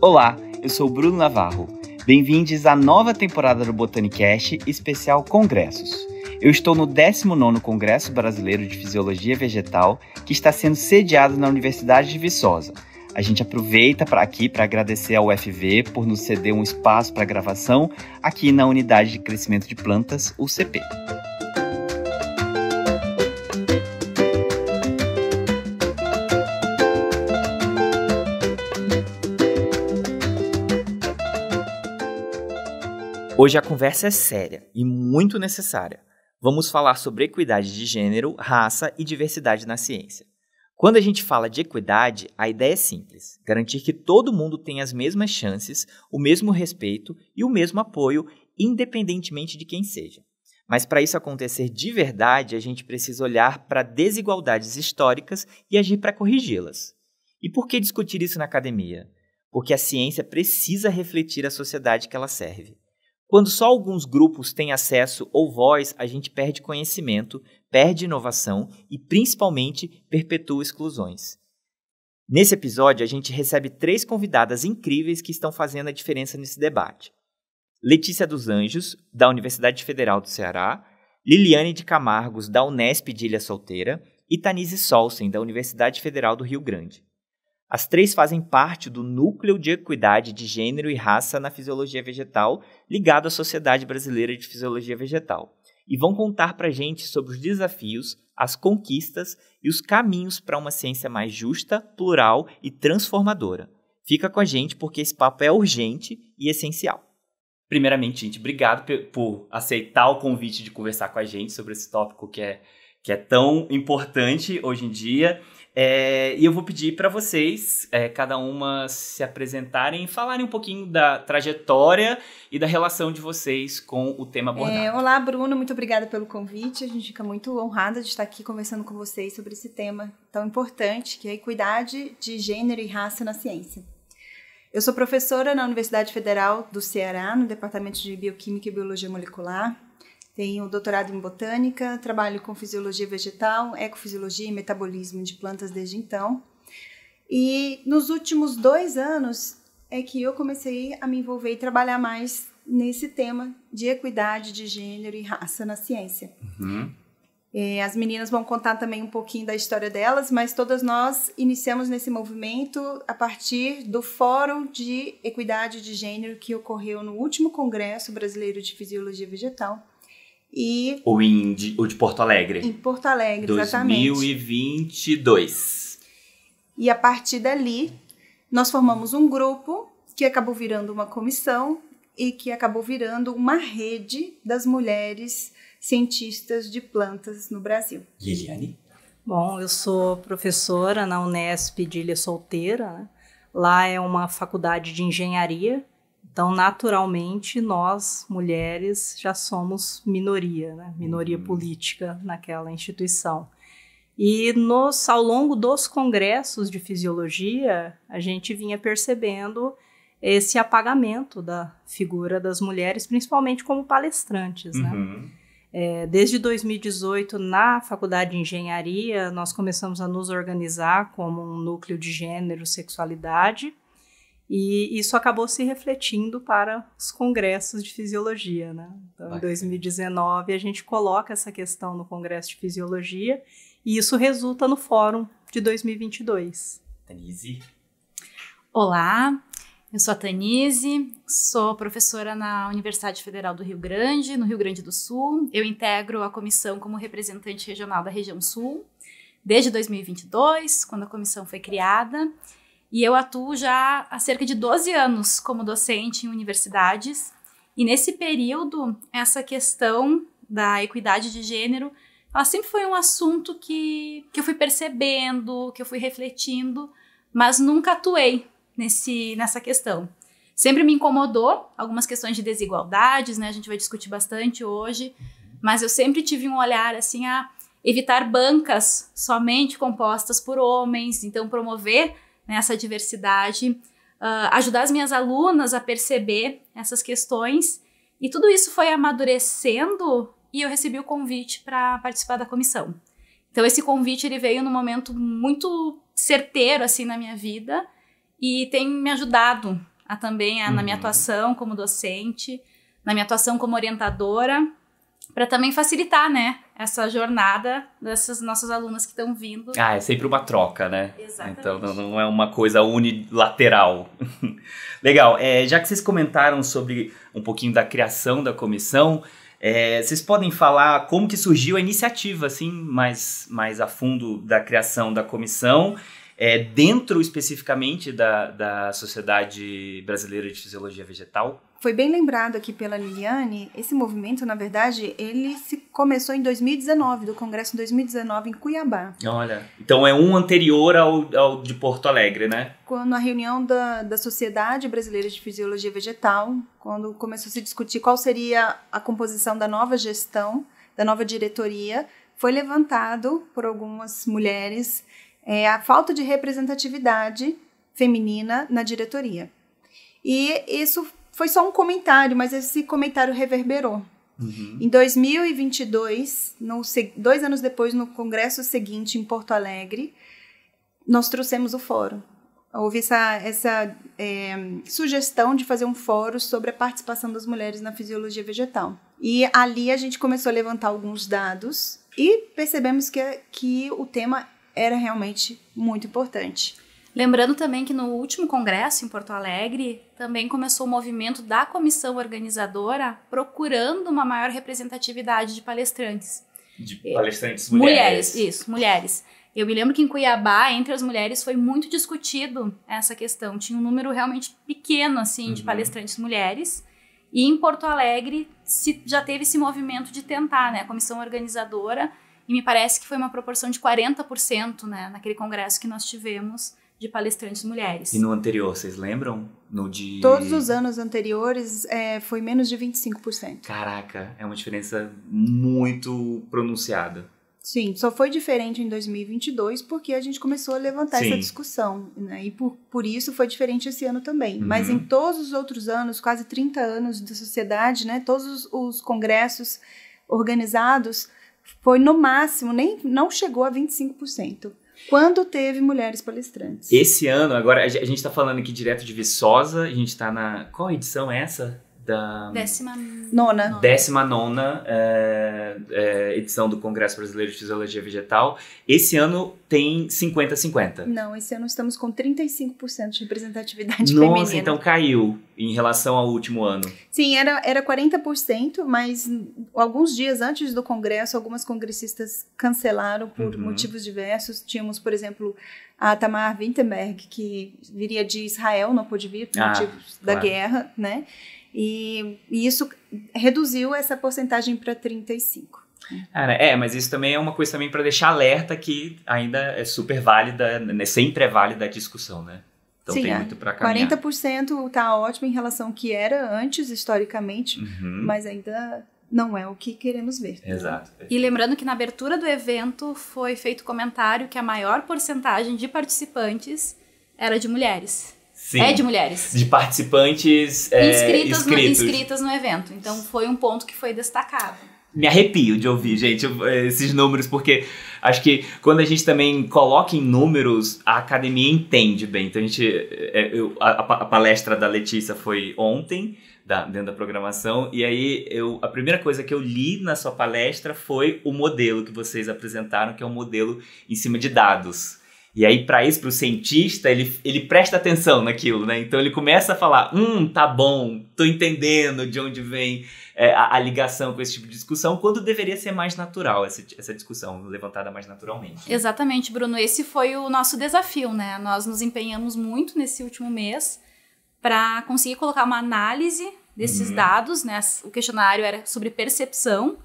Olá, eu sou o Bruno Navarro. Bem-vindos à nova temporada do Botanicast especial Congressos. Eu estou no 19º Congresso Brasileiro de Fisiologia Vegetal, que está sendo sediado na Universidade de Viçosa. A gente aproveita para agradecer ao UFV por nos ceder um espaço para gravação aqui na Unidade de Crescimento de Plantas, UCP. Hoje a conversa é séria e muito necessária. Vamos falar sobre equidade de gênero, raça e diversidade na ciência. Quando a gente fala de equidade, a ideia é simples: garantir que todo mundo tenha as mesmas chances, o mesmo respeito e o mesmo apoio, independentemente de quem seja. Mas para isso acontecer de verdade, a gente precisa olhar para desigualdades históricas e agir para corrigi-las. E por que discutir isso na academia? Porque a ciência precisa refletir a sociedade que ela serve. Quando só alguns grupos têm acesso ou voz, a gente perde conhecimento, perde inovação e, principalmente, perpetua exclusões. Nesse episódio, a gente recebe 3 convidadas incríveis que estão fazendo a diferença nesse debate. Letícia dos Anjos, da Universidade Federal do Ceará, Liliane de Camargos, da Unesp de Ilha Solteira, e Tanise Solsen, da Universidade Federal do Rio Grande. As 3 fazem parte do Núcleo de Equidade de Gênero e Raça na Fisiologia Vegetal, ligado à Sociedade Brasileira de Fisiologia Vegetal, e vão contar para a gente sobre os desafios, as conquistas e os caminhos para uma ciência mais justa, plural e transformadora. Fica com a gente porque esse papo é urgente e essencial. Primeiramente, gente, obrigado por aceitar o convite de conversar com a gente sobre esse tópico que é tão importante hoje em dia. E eu vou pedir para vocês, cada uma, se apresentarem e falarem um pouquinho da trajetória e da relação de vocês com o tema abordado. Olá, Bruno, muito obrigada pelo convite. A gente fica muito honrada de estar aqui conversando com vocês sobre esse tema tão importante, que é a equidade de gênero e raça na ciência. Eu sou professora na Universidade Federal do Ceará, no Departamento de Bioquímica e Biologia Molecular. Tenho doutorado em botânica, trabalho com fisiologia vegetal, ecofisiologia e metabolismo de plantas desde então. E nos últimos 2 anos é que eu comecei a me envolver e trabalhar mais nesse tema de equidade de gênero e raça na ciência. Uhum. As meninas vão contar também um pouquinho da história delas, mas todas nós iniciamos nesse movimento a partir do Fórum de Equidade de Gênero que ocorreu no último Congresso Brasileiro de Fisiologia Vegetal. O de Porto Alegre. Em Porto Alegre, exatamente. 2022. E a partir dali, nós formamos um grupo que acabou virando uma comissão e que acabou virando uma rede das mulheres cientistas de plantas no Brasil. Liliane? Bom, eu sou professora na Unesp de Ilha Solteira, né? Lá é uma faculdade de engenharia. Então, naturalmente, nós, mulheres, já somos minoria, né? Minoria política naquela instituição. E ao longo dos congressos de fisiologia, a gente vinha percebendo esse apagamento da figura das mulheres, principalmente como palestrantes, né? Desde 2018, na Faculdade de Engenharia, nós começamos a nos organizar como um núcleo de gênero e sexualidade, e isso acabou se refletindo para os congressos de fisiologia, né? Então, em 2019, a gente coloca essa questão no Congresso de Fisiologia e isso resulta no Fórum de 2022. Tanise? Olá, eu sou a Tanise, sou professora na Universidade Federal do Rio Grande, no Rio Grande do Sul. Eu integro a comissão como representante regional da região Sul desde 2022, quando a comissão foi criada. E eu atuo já há cerca de 12 anos como docente em universidades. E nesse período, essa questão da equidade de gênero, ela sempre foi um assunto que eu fui percebendo, que eu fui refletindo, mas nunca atuei nessa questão. Sempre me incomodou algumas questões de desigualdades, né? A gente vai discutir bastante hoje, mas eu sempre tive um olhar assim a evitar bancas somente compostas por homens, então promover essa diversidade, ajudar as minhas alunas a perceber essas questões, e tudo isso foi amadurecendo e eu recebi o convite para participar da comissão. Então esse convite ele veio num momento muito certeiro assim na minha vida e tem me ajudado também na minha atuação como docente, na minha atuação como orientadora, para também facilitar, né, essa jornada dessas nossas alunas que estão vindo. É sempre uma troca, né? Exatamente. Então não é uma coisa unilateral. Legal, já que vocês comentaram sobre um pouquinho da criação da comissão, vocês podem falar como que surgiu a iniciativa, assim, mais a fundo da criação da comissão, dentro especificamente da Sociedade Brasileira de Fisiologia Vegetal? Foi bem lembrado aqui pela Liliane, esse movimento, na verdade, ele começou em 2019, do Congresso em 2019 em Cuiabá. Olha, então é um anterior ao de Porto Alegre, né? Na reunião da Sociedade Brasileira de Fisiologia Vegetal, quando começou a se discutir qual seria a composição da nova gestão, da nova diretoria, foi levantado por algumas mulheres a falta de representatividade feminina na diretoria. E isso foi só um comentário, mas esse comentário reverberou. Em 2022, 2 anos depois, no congresso seguinte em Porto Alegre, nós trouxemos o fórum. Houve essa sugestão de fazer um fórum sobre a participação das mulheres na fisiologia vegetal. E ali a gente começou a levantar alguns dados e percebemos que o tema era realmente muito importante. Lembrando também que no último congresso em Porto Alegre, também começou o movimento da comissão organizadora procurando uma maior representatividade de palestrantes. De palestrantes mulheres. Isso, mulheres. Eu me lembro que em Cuiabá, entre as mulheres, foi muito discutido essa questão. Tinha um número realmente pequeno, assim, de palestrantes mulheres. E em Porto Alegre já teve esse movimento de tentar, né? A comissão organizadora, e me parece que foi uma proporção de 40%, né? Naquele congresso que nós tivemos, de palestrantes mulheres. E no anterior, vocês lembram? Todos os anos anteriores foi menos de 25%. Caraca, é uma diferença muito pronunciada. Sim, só foi diferente em 2022 porque a gente começou a levantar essa discussão, né? E por isso foi diferente esse ano também. Mas em todos os outros anos, quase 30 anos de sociedade, né? Todos os congressos organizados, foi no máximo, não chegou a 25%. Quando teve mulheres palestrantes. Esse ano, agora, a gente está falando aqui direto de Viçosa, a gente está na... Qual edição é essa? Da 19ª. 19ª edição do Congresso Brasileiro de Fisiologia Vegetal. Esse ano tem 50-50. Não, esse ano estamos com 35% de representatividade feminina. Nossa, então caiu em relação ao último ano. Sim, era 40%, mas alguns dias antes do Congresso, algumas congressistas cancelaram por motivos diversos. Tínhamos, por exemplo, a Tamar Winterberg, que viria de Israel, não pôde vir por motivos da guerra, né? E isso reduziu essa porcentagem para 35%. Cara, mas isso também é uma coisa também para deixar alerta que ainda é super válida, né? Sempre é válida a discussão, né? Então sim, tem muito para caminhar. 40% está ótimo em relação ao que era antes, historicamente, mas ainda não é o que queremos ver. Exato. E lembrando que na abertura do evento foi feito comentário que a maior porcentagem de participantes era de mulheres. Sim, é de mulheres. De participantes inscritas no evento. Então foi um ponto que foi destacado. Me arrepio de ouvir, gente, esses números, porque acho que quando a gente também coloca em números, a academia entende bem. Então a palestra da Letícia foi ontem, dentro da programação, e aí a primeira coisa que eu li na sua palestra foi o modelo que vocês apresentaram, que é um modelo em cima de dados. E aí, para isso, para o cientista, ele presta atenção naquilo, né? Então, ele começa a falar, tá bom, tô entendendo de onde vem a ligação com esse tipo de discussão, quando deveria ser mais natural essa discussão, levantada mais naturalmente. Exatamente, Bruno. Esse foi o nosso desafio, né? Nós nos empenhamos muito nesse último mês para conseguir colocar uma análise desses dados, né? O questionário era sobre percepção,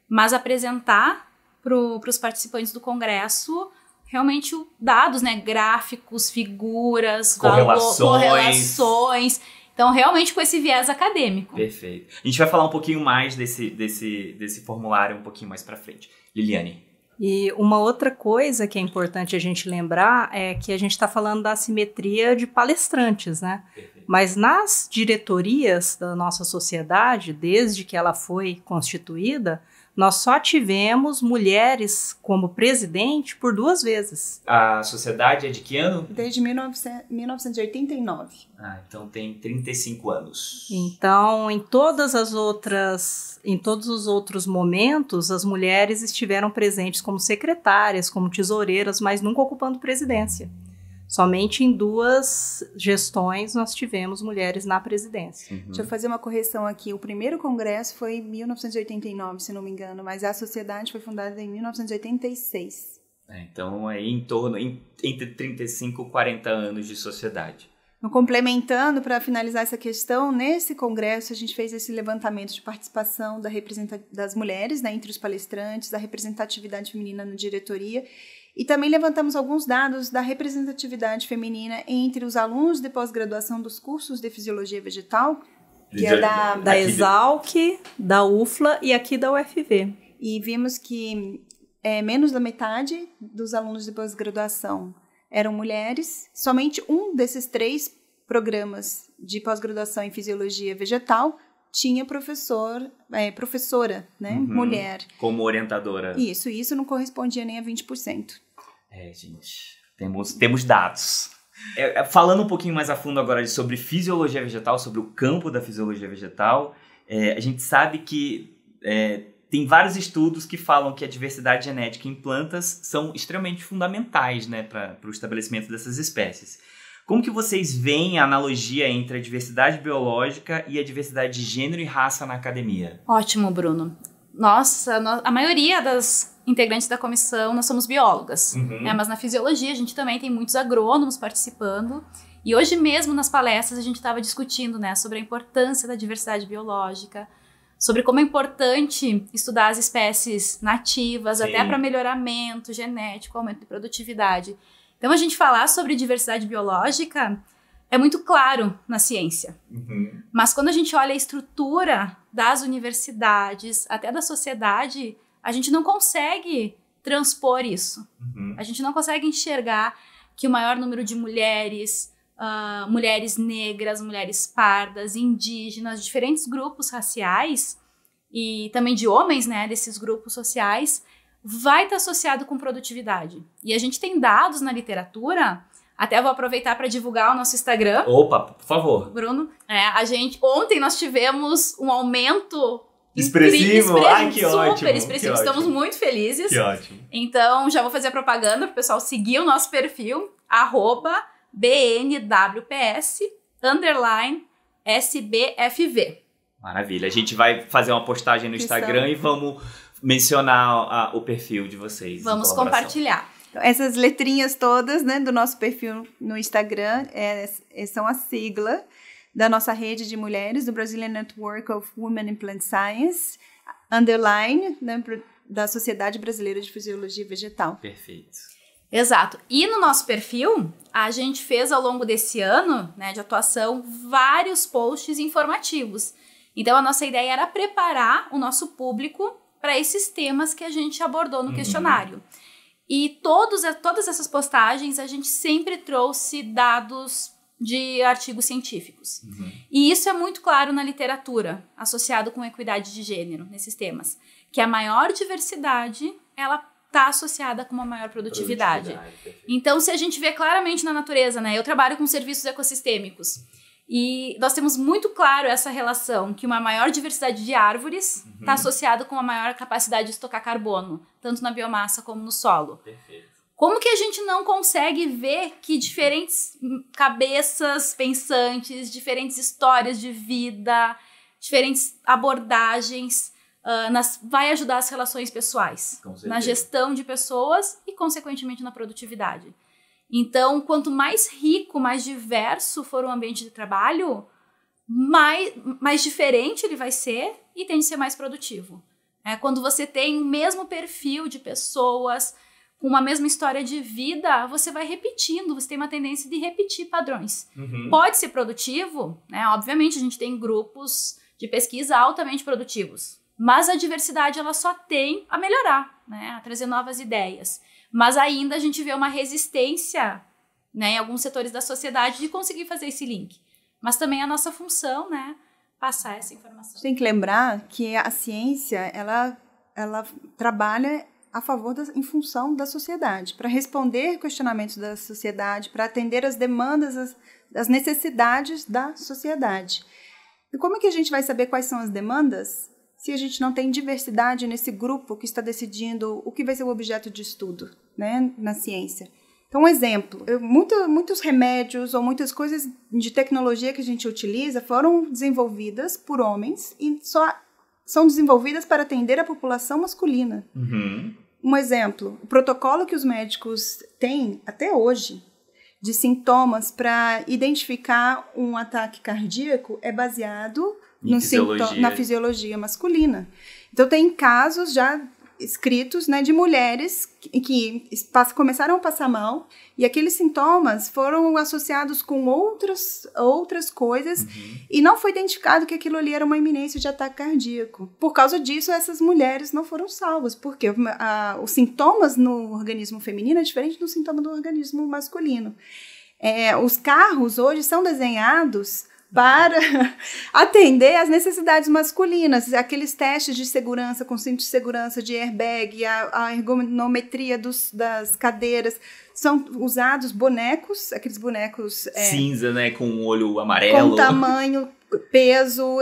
mas apresentar para os participantes do congresso realmente dados, né? Gráficos, figuras, correlações. Então, realmente com esse viés acadêmico. Perfeito. A gente vai falar um pouquinho mais desse formulário um pouquinho mais para frente. Liliane. E uma outra coisa que é importante a gente lembrar é que a gente está falando da assimetria de palestrantes, né? Perfeito. Mas nas diretorias da nossa sociedade, desde que ela foi constituída, nós só tivemos mulheres como presidente por 2 vezes. A sociedade é de que ano? Desde 1989. Então tem 35 anos. Então, em todos os outros momentos, as mulheres estiveram presentes como secretárias, como tesoureiras, mas nunca ocupando presidência. Somente em 2 gestões nós tivemos mulheres na presidência. Deixa eu fazer uma correção aqui. O primeiro congresso foi em 1989, se não me engano, mas a sociedade foi fundada em 1986. Então é entre 35 e 40 anos de sociedade. Complementando, para finalizar essa questão, nesse congresso a gente fez esse levantamento de participação das mulheres, né, entre os palestrantes, da representatividade feminina na diretoria, e também levantamos alguns dados da representatividade feminina entre os alunos de pós-graduação dos cursos de Fisiologia Vegetal, que é da Exalc, da UFLA e aqui da UFV. E vimos que menos da metade dos alunos de pós-graduação eram mulheres. Somente um desses 3 programas de pós-graduação em Fisiologia Vegetal tinha professora, né, mulher. Como orientadora. Isso não correspondia nem a 20%. Gente, temos dados. Falando um pouquinho mais a fundo agora sobre fisiologia vegetal, sobre o campo da fisiologia vegetal, a gente sabe que tem vários estudos que falam que a diversidade genética em plantas são extremamente fundamentais, né, para o estabelecimento dessas espécies. Como que vocês veem a analogia entre a diversidade biológica e a diversidade de gênero e raça na academia? Ótimo, Bruno. A maioria das integrantes da comissão, nós somos biólogas, né? Mas na fisiologia a gente também tem muitos agrônomos participando. E hoje mesmo nas palestras a gente estava discutindo, né, sobre a importância da diversidade biológica, sobre como é importante estudar as espécies nativas, Sim. até para melhoramento genético, aumento de produtividade. Então, a gente falar sobre diversidade biológica é muito claro na ciência. Mas quando a gente olha a estrutura das universidades, até da sociedade, a gente não consegue transpor isso. A gente não consegue enxergar que o maior número de mulheres, mulheres negras, mulheres pardas, indígenas, diferentes grupos raciais e também de homens, né, desses grupos sociais, vai estar associado com produtividade. E a gente tem dados na literatura, até vou aproveitar para divulgar o nosso Instagram. Opa, por favor. Bruno, ontem nós tivemos um aumento expressivo. Ai, que super ótimo. expressivo, estamos muito felizes. Que ótimo. Então, já vou fazer a propaganda para o pessoal seguir o nosso perfil, @BNWPS_SBFV. Maravilha. A gente vai fazer uma postagem no Instagram e vamos mencionar o perfil de vocês. Vamos compartilhar. Então, essas letrinhas todas, né, do nosso perfil no Instagram são a sigla da nossa rede de mulheres, do Brazilian Network of Women in Plant Science, _ né, da Sociedade Brasileira de Fisiologia Vegetal. Perfeito. Exato. E no nosso perfil, a gente fez ao longo desse ano, né, de atuação, vários posts informativos. Então, a nossa ideia era preparar o nosso público para esses temas que a gente abordou no questionário. E todas essas postagens, a gente sempre trouxe dados de artigos científicos. E isso é muito claro na literatura, associado com equidade de gênero, nesses temas. Que a maior diversidade, ela está associada com uma maior produtividade. Então, se a gente vê claramente na natureza, né? Eu trabalho com serviços ecossistêmicos. E nós temos muito claro essa relação, que uma maior diversidade de árvores está associada com uma maior capacidade de estocar carbono, tanto na biomassa como no solo. Perfeito. Como que a gente não consegue ver que diferentes cabeças pensantes, diferentes histórias de vida, diferentes abordagens vai ajudar as relações pessoais, na gestão de pessoas e, consequentemente, na produtividade? Então, quanto mais rico, mais diverso for o ambiente de trabalho, mais diferente ele vai ser e tende a ser mais produtivo. Quando você tem o mesmo perfil de pessoas, com uma mesma história de vida, você vai repetindo, você tem uma tendência de repetir padrões. Pode ser produtivo, né? Obviamente a gente tem grupos de pesquisa altamente produtivos, mas a diversidade ela só tem a melhorar, né? A trazer novas ideias. Mas ainda a gente vê uma resistência, né, em alguns setores da sociedade de conseguir fazer esse link. Mas também é a nossa função, né, passar essa informação. Tem que lembrar que a ciência, ela ela trabalha a favor, em função da sociedade, para responder questionamentos da sociedade, para atender as demandas, as necessidades da sociedade. E como é que a gente vai saber quais são as demandas se a gente não tem diversidade nesse grupo que está decidindo o que vai ser o objeto de estudo, né, na ciência? Então, um exemplo, muitos remédios ou muitas coisas de tecnologia que a gente utiliza foram desenvolvidas por homens e só são desenvolvidas para atender a população masculina. Uhum. Um exemplo, o protocolo que os médicos têm até hoje de sintomas para identificar um ataque cardíaco é baseado na fisiologia masculina. Então, tem casos já escritos, né, de mulheres que começaram a passar mal e aqueles sintomas foram associados com outras coisas e não foi identificado que aquilo ali era uma iminência de ataque cardíaco. Por causa disso, essas mulheres não foram salvas, porque os sintomas no organismo feminino é diferente do sintoma do organismo masculino. Os carros hoje são desenhados para atender às necessidades masculinas, aqueles testes de segurança, com cinto de segurança, de airbag, a ergonometria das cadeiras, são usados bonecos, aqueles bonecos cinza, né, com o olho amarelo, com tamanho, peso,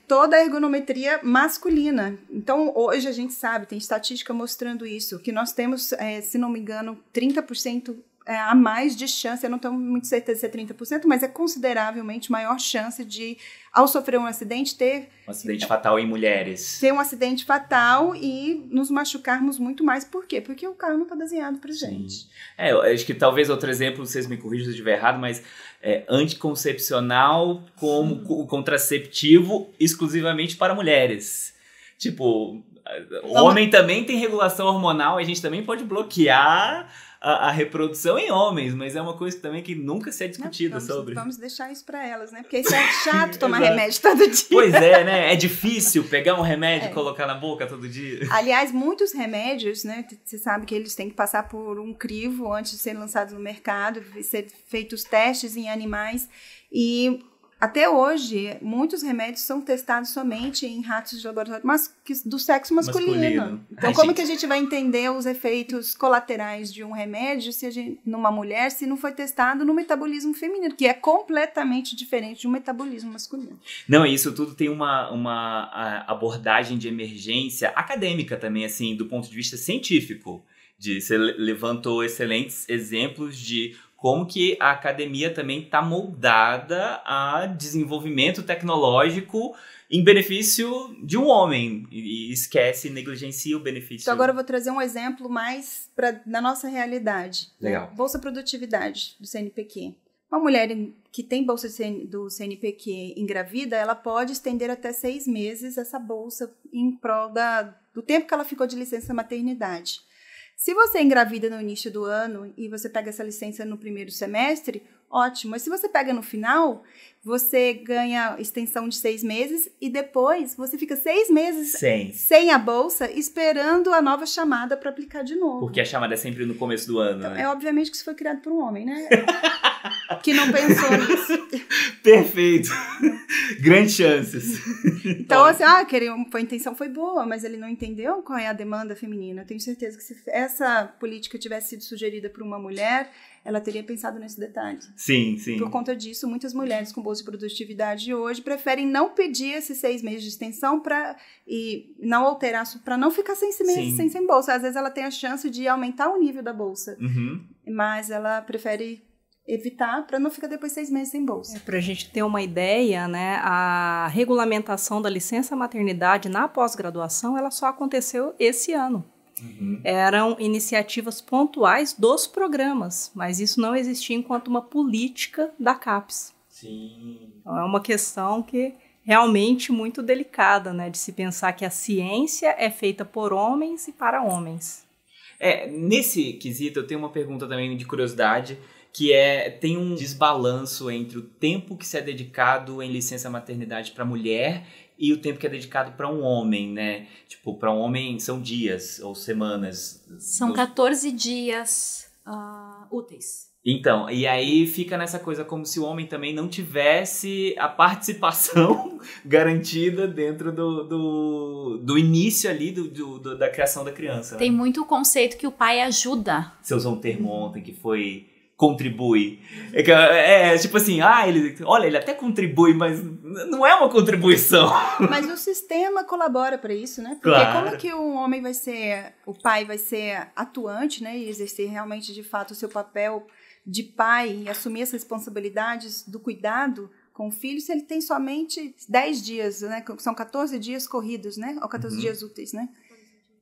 toda a ergonometria masculina. Então, hoje a gente sabe, tem estatística mostrando isso, que nós temos, se não me engano, 30% a mais de chance, eu não tenho muito certeza se é 30%, mas é consideravelmente maior chance de, ao sofrer um acidente, ter... Um acidente fatal em mulheres. Ter um acidente fatal e nos machucarmos muito mais. Por quê? Porque o carro não está desenhado pra gente. Eu acho que talvez outro exemplo, vocês me corrijam se eu estiver errado, mas anticoncepcional como contraceptivo exclusivamente para mulheres. Tipo, o homem também tem regulação hormonal, a gente também pode bloquear a reprodução em homens, mas é uma coisa também que nunca se é discutida sobre. Vamos deixar isso para elas, né? Porque isso é chato tomar remédio todo dia. Pois é, né? É difícil pegar um remédio e colocar na boca todo dia. Aliás, muitos remédios, né? Você sabe que eles têm que passar por um crivo antes de serem lançados no mercado, ser feitos testes em animais e... Até hoje, muitos remédios são testados somente em ratos de laboratório, mas do sexo masculino. Então, como que a gente vai entender os efeitos colaterais de um remédio numa mulher se não foi testado no metabolismo feminino, que é completamente diferente de um metabolismo masculino? Não, isso tudo tem uma abordagem de emergência acadêmica também, assim, do ponto de vista científico. Você levantou excelentes exemplos de como que a academia também está moldada a desenvolvimento tecnológico em benefício de um homem e esquece, negligencia o benefício. Então agora eu vou trazer um exemplo mais da nossa realidade. Legal. Bolsa Produtividade do CNPq. Uma mulher que tem bolsa do CNPq engravida, ela pode estender até 6 meses essa bolsa em prol do tempo que ela ficou de licença maternidade. Se você engravida no início do ano e você pega essa licença no primeiro semestre, ótimo. Mas se você pega no final, você ganha extensão de 6 meses e depois você fica 6 meses sem a bolsa, esperando a nova chamada para aplicar de novo. Porque a chamada é sempre no começo do ano, então, né? Obviamente que isso foi criado por um homem, né? Que não pensou nisso. Perfeito. Grandes chances. Então, assim, a intenção foi boa, mas ele não entendeu qual é a demanda feminina. Eu tenho certeza que se essa política tivesse sido sugerida por uma mulher, ela teria pensado nesse detalhe. Sim, sim. Por conta disso, muitas mulheres com bolsa de produtividade hoje preferem não pedir esses 6 meses de extensão e não alterar, para não ficar 6 meses sem bolsa. Às vezes ela tem a chance de aumentar o nível da bolsa, mas ela prefere evitar para não ficar depois 6 meses sem bolsa. Para a gente ter uma ideia, né, a regulamentação da licença maternidade na pós-graduação, ela só aconteceu esse ano. Eram iniciativas pontuais dos programas, mas isso não existia enquanto uma política da CAPES. Sim. Então é uma questão que realmente muito delicada, né, de se pensar que a ciência é feita por homens e para homens. Nesse quesito, eu tenho uma pergunta também de curiosidade, que tem um desbalanço entre o tempo que se é dedicado em licença maternidade para mulher e o tempo que é dedicado para um homem, né? Tipo, para um homem são dias ou semanas. São 14 dias úteis. Então, e aí fica nessa coisa como se o homem também não tivesse a participação garantida dentro do início ali da criação da criança. Tem né? muito conceito que o pai ajuda. Você usou um termo ontem que foi contribui. Tipo assim, ele até contribui, mas não é uma contribuição. Mas o sistema colabora para isso, né? Porque Claro. como que o pai vai ser atuante, né? E exercer realmente, de fato, o seu papel de pai e assumir as responsabilidades do cuidado com o filho, se ele tem somente 10 dias, né? São 14 dias corridos, né? Ou 14 dias úteis, né?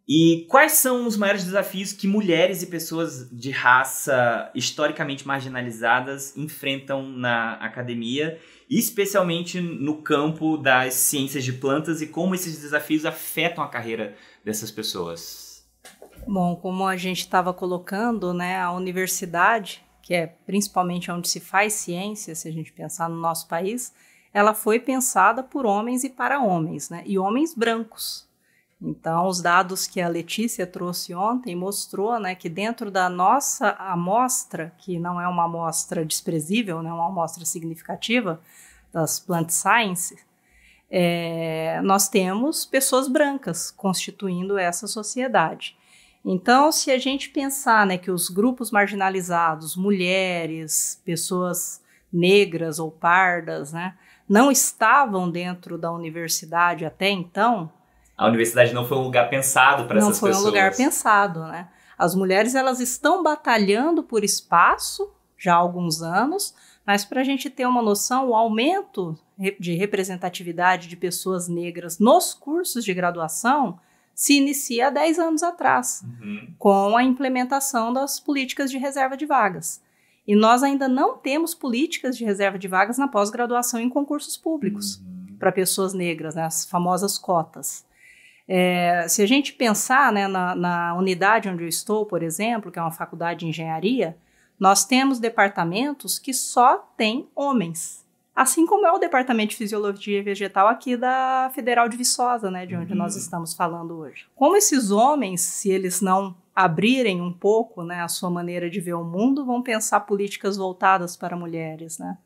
E quais são os maiores desafios que mulheres e pessoas de raça historicamente marginalizadas enfrentam na academia, especialmente no campo das ciências de plantas, e como esses desafios afetam a carreira dessas pessoas? Bom, como a gente estava colocando, né, a universidade, que é principalmente onde se faz ciência, se a gente pensar no nosso país, ela foi pensada por homens e para homens, né, e homens brancos. Então, os dados que a Letícia trouxe ontem mostrou, né, que dentro da nossa amostra, que não é uma amostra desprezível, né, uma amostra significativa das plant science, nós temos pessoas brancas constituindo essa sociedade. Então, se a gente pensar, né, que os grupos marginalizados, mulheres, pessoas negras ou pardas, né, não estavam dentro da universidade até então, A universidade não foi um lugar pensado para essas pessoas. Não foi um lugar pensado, né? As mulheres, elas estão batalhando por espaço já há alguns anos, mas para a gente ter uma noção, o aumento de representatividade de pessoas negras nos cursos de graduação se inicia há 10 anos atrás, com a implementação das políticas de reserva de vagas. E nós ainda não temos políticas de reserva de vagas na pós-graduação em concursos públicos para pessoas negras, né, as famosas cotas. Se a gente pensar, né, na unidade onde eu estou, por exemplo, que é uma faculdade de engenharia, nós temos departamentos que só têm homens. Assim como é o departamento de fisiologia vegetal aqui da Federal de Viçosa, né, de onde nós estamos falando hoje. Como esses homens, se eles não abrirem um pouco, né, a sua maneira de ver o mundo, vão pensar políticas voltadas para mulheres, né?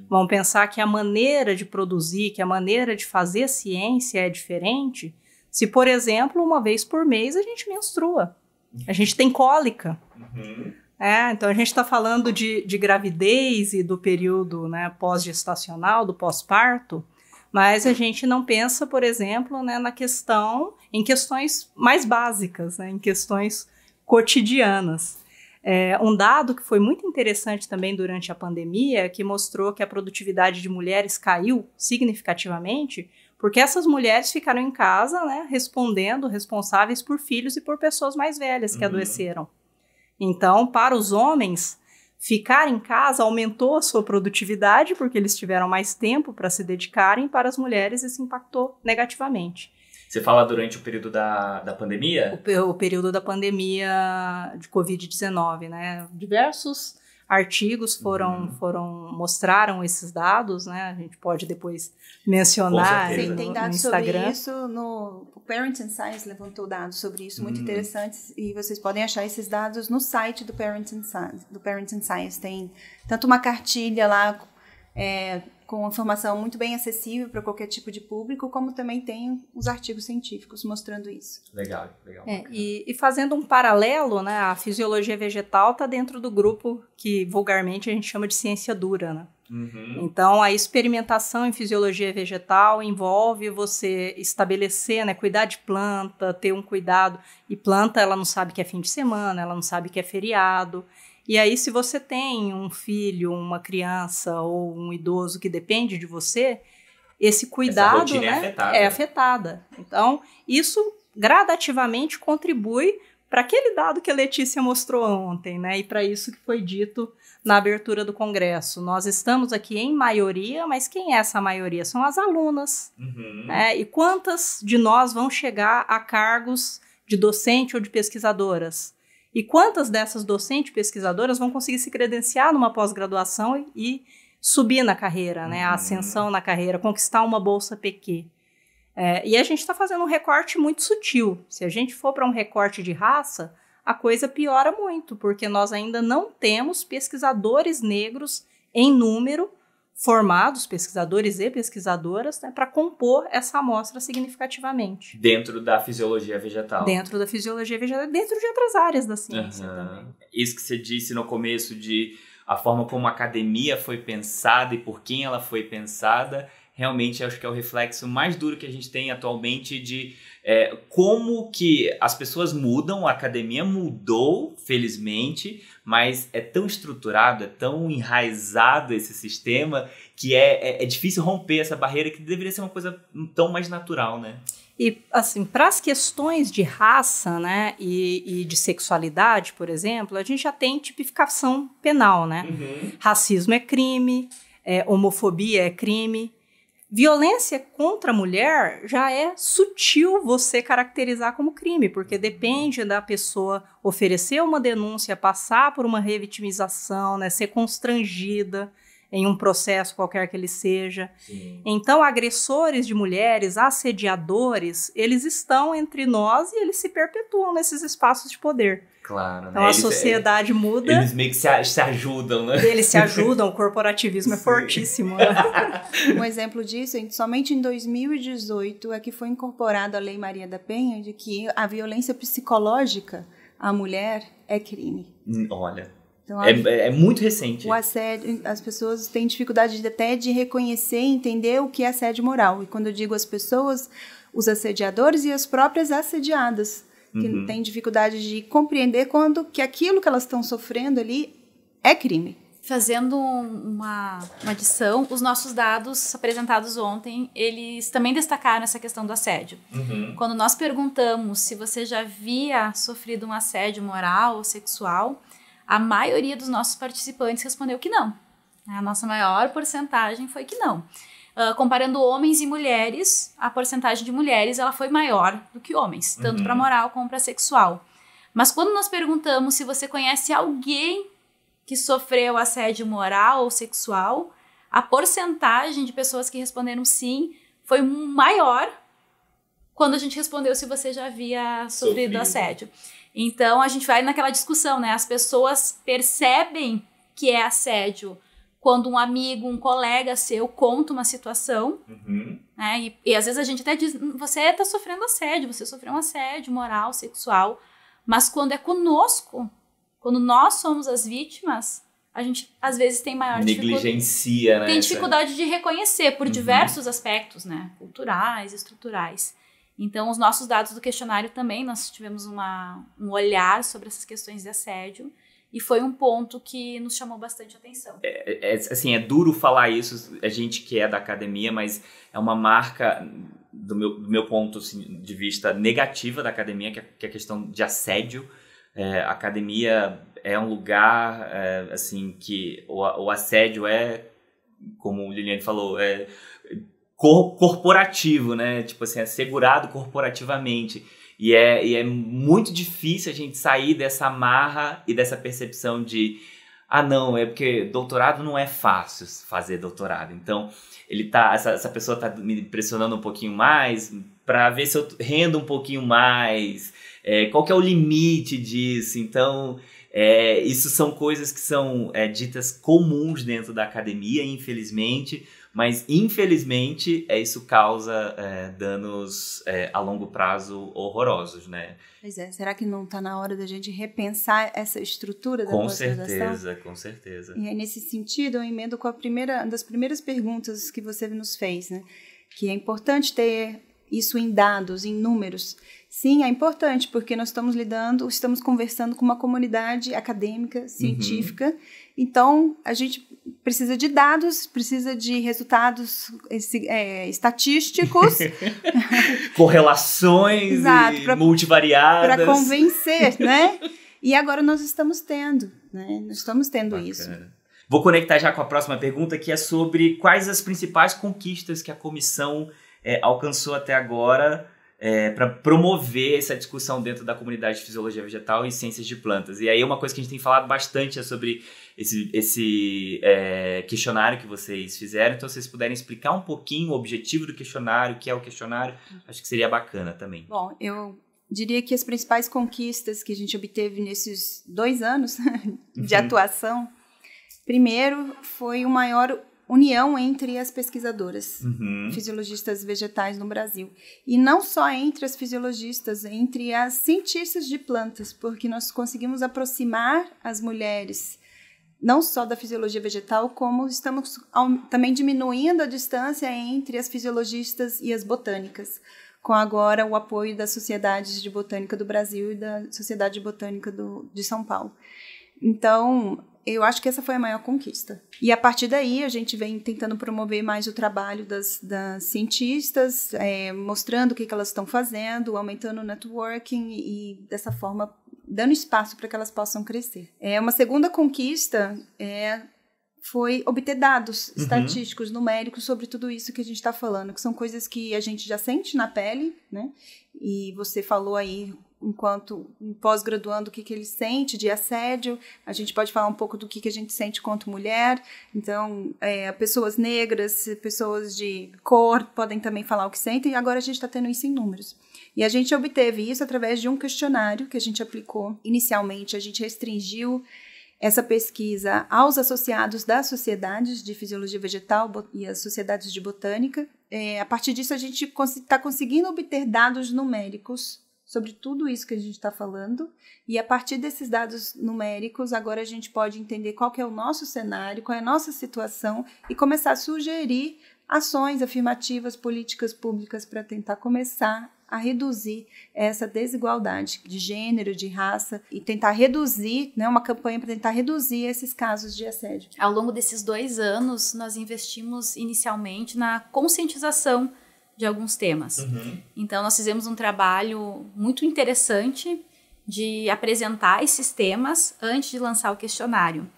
Vão pensar que a maneira de produzir, que a maneira de fazer ciência é diferente. Se, por exemplo, uma vez por mês a gente menstrua, a gente tem cólica. Então a gente está falando de gravidez e do período, né, pós-gestacional, do pós-parto, mas a gente não pensa, por exemplo, né, em questões mais básicas, né, em questões cotidianas. Um dado que foi muito interessante também durante a pandemia, que mostrou que a produtividade de mulheres caiu significativamente, porque essas mulheres ficaram em casa, né, responsáveis por filhos e por pessoas mais velhas que adoeceram. Então, para os homens, ficar em casa aumentou a sua produtividade, porque eles tiveram mais tempo para se dedicarem, para as mulheres isso impactou negativamente. Você fala durante o período da pandemia? O período da pandemia de Covid-19, né? Diversos artigos mostraram esses dados, né? A gente pode depois mencionar Tem no dados Instagram. sobre isso, o Parenting Science levantou dados sobre isso, muito interessantes, e vocês podem achar esses dados no site do Parenting Science. Tem tanto uma cartilha lá com informação muito bem acessível para qualquer tipo de público, como também tem os artigos científicos mostrando isso. Legal. E fazendo um paralelo, né, a fisiologia vegetal está dentro do grupo que vulgarmente a gente chama de ciência dura, né? Então, a experimentação em fisiologia vegetal envolve você estabelecer, né, cuidar de planta, ter um cuidado. E planta, ela não sabe que é fim de semana, ela não sabe que é feriado. E aí, se você tem um filho, uma criança ou um idoso que depende de você, esse cuidado, né, é afetada. Então, isso gradativamente contribui para aquele dado que a Letícia mostrou ontem, né? E para isso que foi dito na abertura do Congresso. Nós estamos aqui em maioria, mas quem é essa maioria? São as alunas. E quantas de nós vão chegar a cargos de docente ou de pesquisadoras? E quantas dessas docentes e pesquisadoras vão conseguir se credenciar numa pós-graduação e subir na carreira, né? A ascensão na carreira, conquistar uma bolsa PQ? E a gente está fazendo um recorte muito sutil. Se a gente for para um recorte de raça, a coisa piora muito, porque nós ainda não temos pesquisadores negros em número formados, pesquisadores e pesquisadoras, né, para compor essa amostra significativamente. Dentro da fisiologia vegetal. Dentro da fisiologia vegetal, dentro de outras áreas da ciência também. Isso que você disse no começo de a forma como a academia foi pensada e por quem ela foi pensada, realmente acho que é o reflexo mais duro que a gente tem atualmente de como que as pessoas mudam, a academia mudou, felizmente, mas é tão estruturado, é tão enraizado esse sistema que é difícil romper essa barreira que deveria ser uma coisa tão mais natural, né? E, assim, para as questões de raça, né, e de sexualidade, por exemplo, a gente já tem tipificação penal, né? Racismo é crime, homofobia é crime. Violência contra a mulher já é sutil você caracterizar como crime, porque depende da pessoa oferecer uma denúncia, passar por uma revitimização, né, ser constrangida em um processo qualquer que ele seja. Sim. Então, agressores de mulheres, assediadores, eles estão entre nós e eles se perpetuam nesses espaços de poder. Claro, né? Então, a sociedade muda. Eles meio que se ajudam, né? Eles se ajudam, o corporativismo é fortíssimo. Né? Um exemplo disso, somente em 2018 é que foi incorporado a Lei Maria da Penha de que a violência psicológica à mulher é crime. Olha... Então, é muito recente. O assédio, as pessoas têm dificuldade até de reconhecer e entender o que é assédio moral. E quando eu digo as pessoas, os assediadores e as próprias assediadas, que têm dificuldade de compreender que aquilo que elas estão sofrendo ali é crime. Fazendo uma adição, os nossos dados apresentados ontem, eles também destacaram essa questão do assédio. Quando nós perguntamos se você já havia sofrido um assédio moral ou sexual, a maioria dos nossos participantes respondeu que não. A nossa maior porcentagem foi que não. Comparando homens e mulheres, a porcentagem de mulheres ela foi maior do que homens, tanto para moral como para sexual. Mas quando nós perguntamos se você conhece alguém que sofreu assédio moral ou sexual, a porcentagem de pessoas que responderam sim foi maior quando a gente respondeu se você já havia sofrido assédio. Então, a gente vai naquela discussão, né? As pessoas percebem que é assédio quando um amigo, um colega seu conta uma situação, né? E às vezes a gente até diz, você está sofrendo assédio, você sofreu um assédio moral, sexual, mas quando é conosco, quando nós somos as vítimas, a gente às vezes tem maior negligencia, né? Tem dificuldade de reconhecer por diversos aspectos, né? Culturais, estruturais. Então, os nossos dados do questionário também, nós tivemos um olhar sobre essas questões de assédio e foi um ponto que nos chamou bastante atenção. Assim, é duro falar isso, a gente que é da academia, mas é uma marca, do meu ponto assim, de vista, negativa da academia, que é a questão de assédio. A academia é um lugar, assim, que o assédio como o Liliane falou, corporativo, né? Tipo assim, é segurado corporativamente. E é muito difícil a gente sair dessa amarra e dessa percepção de não, é porque doutorado não é fácil fazer doutorado. Então, essa pessoa tá me pressionando um pouquinho mais para ver se eu rendo um pouquinho mais. Qual que é o limite disso? Então, isso são coisas que são ditas comuns dentro da academia, infelizmente. Mas, infelizmente, isso causa danos a longo prazo horrorosos, né? Pois é, será que não está na hora da gente repensar essa estrutura da pós-graduação? Com certeza. E aí, nesse sentido, eu emendo com uma das primeiras perguntas que você nos fez, né? Que é importante ter isso em dados, em números. Sim, é importante, porque nós estamos conversando com uma comunidade acadêmica, científica, então a gente precisa de dados, precisa de resultados estatísticos. Correlações multivariadas. Para convencer, né? E agora nós estamos tendo, né? Nós estamos tendo Bacana. Isso. Vou conectar já com a próxima pergunta, que é sobre quais as principais conquistas que a comissão alcançou até agora para promover essa discussão dentro da comunidade de fisiologia vegetal e ciências de plantas. E aí uma coisa que a gente tem falado bastante é sobre esse questionário que vocês fizeram. Então, se vocês puderem explicar um pouquinho o objetivo do questionário, o que é o questionário, acho que seria bacana também. Bom, eu diria que as principais conquistas que a gente obteve nesses 2 anos de atuação, primeiro foi uma maior união entre as pesquisadoras, fisiologistas vegetais no Brasil. E não só entre as fisiologistas, entre as cientistas de plantas, porque nós conseguimos aproximar as mulheres, não só da fisiologia vegetal, como estamos também diminuindo a distância entre as fisiologistas e as botânicas, com agora o apoio das sociedades de botânica do Brasil e da Sociedade de Botânica de São Paulo. Então, eu acho que essa foi a maior conquista. E a partir daí, a gente vem tentando promover mais o trabalho das cientistas, mostrando o que elas estão fazendo, aumentando o networking e, dessa forma, dando espaço para que elas possam crescer. Uma segunda conquista foi obter dados estatísticos, numéricos sobre tudo isso que a gente está falando, que são coisas que a gente já sente na pele, né? E você falou aí, enquanto pós-graduando, o que ele sente de assédio. A gente pode falar um pouco do que a gente sente quanto mulher. Então, pessoas negras, pessoas de cor podem também falar o que sentem. E agora a gente está tendo isso em números. E a gente obteve isso através de um questionário que a gente aplicou. Inicialmente, a gente restringiu essa pesquisa aos associados das sociedades de fisiologia vegetal e as sociedades de botânica. A partir disso, a gente está conseguindo obter dados numéricos sobre tudo isso que a gente está falando, e a partir desses dados numéricos, agora a gente pode entender qual que é o nosso cenário, qual é a nossa situação, e começar a sugerir ações afirmativas, políticas públicas para tentar começar a reduzir essa desigualdade de gênero, de raça, e tentar reduzir, né, uma campanha para tentar reduzir esses casos de assédio. Ao longo desses 2 anos, nós investimos inicialmente na conscientização de alguns temas. Então, nós fizemos um trabalho muito interessante de apresentar esses temas antes de lançar o questionário.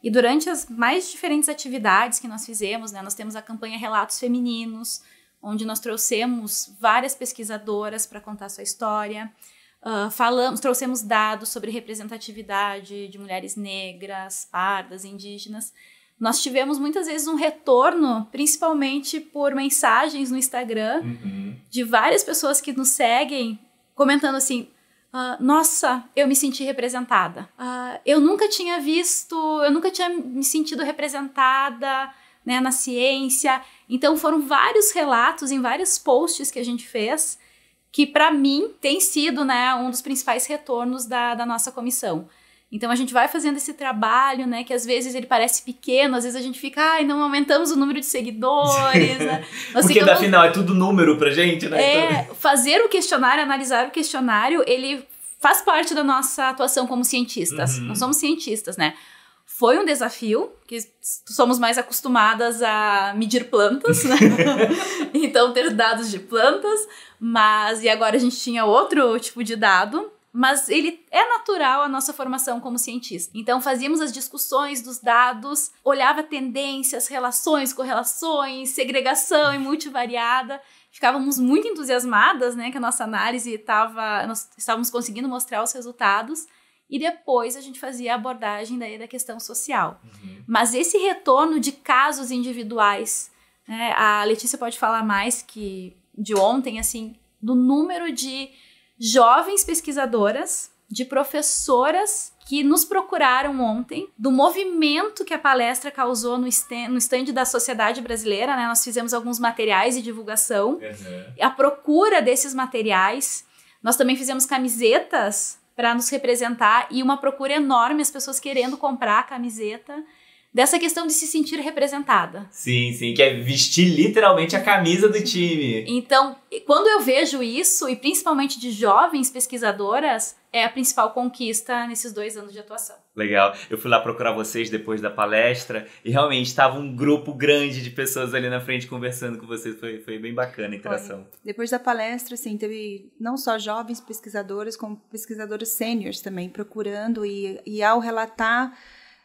E durante as mais diferentes atividades que nós fizemos, né, nós temos a campanha Relatos Femininos, onde nós trouxemos várias pesquisadoras para contar sua história, trouxemos dados sobre representatividade de mulheres negras, pardas, indígenas. Nós tivemos muitas vezes um retorno, principalmente por mensagens no Instagram, de várias pessoas que nos seguem, comentando assim, nossa, eu me senti representada. Eu nunca tinha me sentido representada, né, na ciência. Então foram vários relatos em vários posts que a gente fez, que para mim tem sido, né, um dos principais retornos da nossa comissão. Então, a gente vai fazendo esse trabalho, né, que às vezes ele parece pequeno, às vezes a gente fica, não aumentamos o número de seguidores, né? Porque, afinal, é tudo número pra gente, né? Fazer o questionário, analisar o questionário, ele faz parte da nossa atuação como cientistas. Nós somos cientistas, né? Foi um desafio, que somos mais acostumadas a medir plantas, né? Então, ter dados de plantas, e agora a gente tinha outro tipo de dado, mas ele é natural a nossa formação como cientista. Então, fazíamos as discussões dos dados, olhava tendências, relações, correlações, segregação e multivariada. Ficávamos muito entusiasmadas, né, que a nossa análise nós estávamos conseguindo mostrar os resultados, e depois a gente fazia a abordagem daí da questão social. Mas esse retorno de casos individuais, né, a Letícia pode falar mais que de ontem, assim, do número de jovens pesquisadoras, de professoras que nos procuraram ontem, do movimento que a palestra causou no stand da Sociedade Brasileira, né? Nós fizemos alguns materiais de divulgação, a procura desses materiais. Nós também fizemos camisetas para nos representar e uma procura enorme, as pessoas querendo comprar a camiseta, dessa questão de se sentir representada. Sim, que é vestir literalmente a camisa do time. Então, quando eu vejo isso, e principalmente de jovens pesquisadoras, é a principal conquista nesses 2 anos de atuação. Legal. Eu fui lá procurar vocês depois da palestra e realmente estava um grupo grande de pessoas ali na frente conversando com vocês. Foi bem bacana a interação. Depois da palestra, assim, teve não só jovens pesquisadoras, como pesquisadoras sêniores também procurando e ao relatar,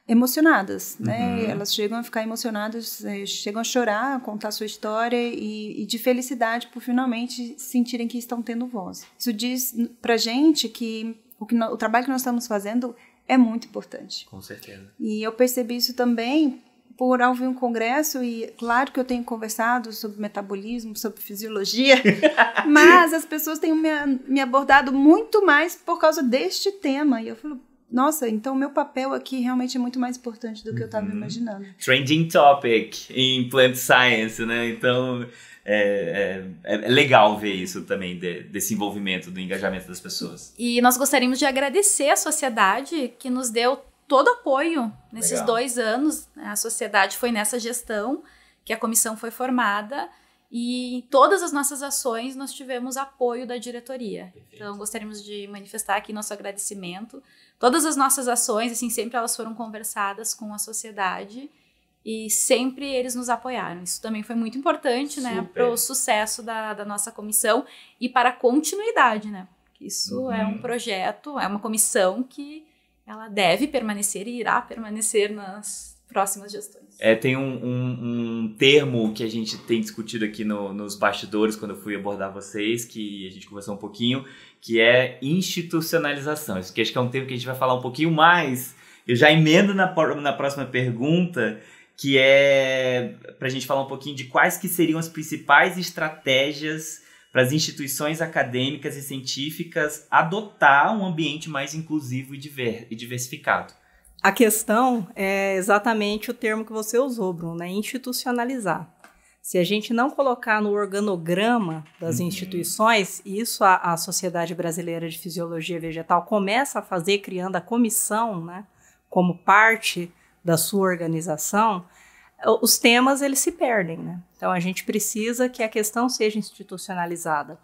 emocionadas, né? Elas chegam a ficar emocionadas, chegam a chorar, a contar a sua história e de felicidade por finalmente sentirem que estão tendo voz. Isso diz pra gente que o trabalho que nós estamos fazendo é muito importante. Com certeza. E eu percebi isso também por ouvir um congresso, e claro que eu tenho conversado sobre metabolismo, sobre fisiologia, mas as pessoas têm me abordado muito mais por causa deste tema. E eu falo, nossa, então o meu papel aqui realmente é muito mais importante do que eu estava imaginando. Trending topic em plant science, né? Então é legal ver isso também, desse envolvimento, do engajamento das pessoas. E nós gostaríamos de agradecer à sociedade que nos deu todo apoio nesses 2 anos. A sociedade foi nessa gestão que a comissão foi formada, e em todas as nossas ações nós tivemos apoio da diretoria. Perfeito. Então gostaríamos de manifestar aqui nosso agradecimento. Todas as nossas ações, assim, sempre elas foram conversadas com a sociedade e sempre eles nos apoiaram. Isso também foi muito importante, né, para o sucesso da nossa comissão e para a continuidade, né? Isso é um projeto, é uma comissão que ela deve permanecer e irá permanecer nas próximas gestões. Tem um termo que a gente tem discutido aqui nos bastidores, quando eu fui abordar vocês, que a gente conversou um pouquinho, que é institucionalização. Isso que acho que é um termo que a gente vai falar um pouquinho mais. Eu já emendo na próxima pergunta, que é para a gente falar um pouquinho de quais que seriam as principais estratégias para as instituições acadêmicas e científicas adotar um ambiente mais inclusivo e diversificado. A questão é exatamente o termo que você usou, Bruno, né? Institucionalizar. Se a gente não colocar no organograma das instituições, isso a Sociedade Brasileira de Fisiologia Vegetal começa a fazer, criando a comissão, né, como parte da sua organização, os temas eles se perdem, né? Então a gente precisa que a questão seja institucionalizada.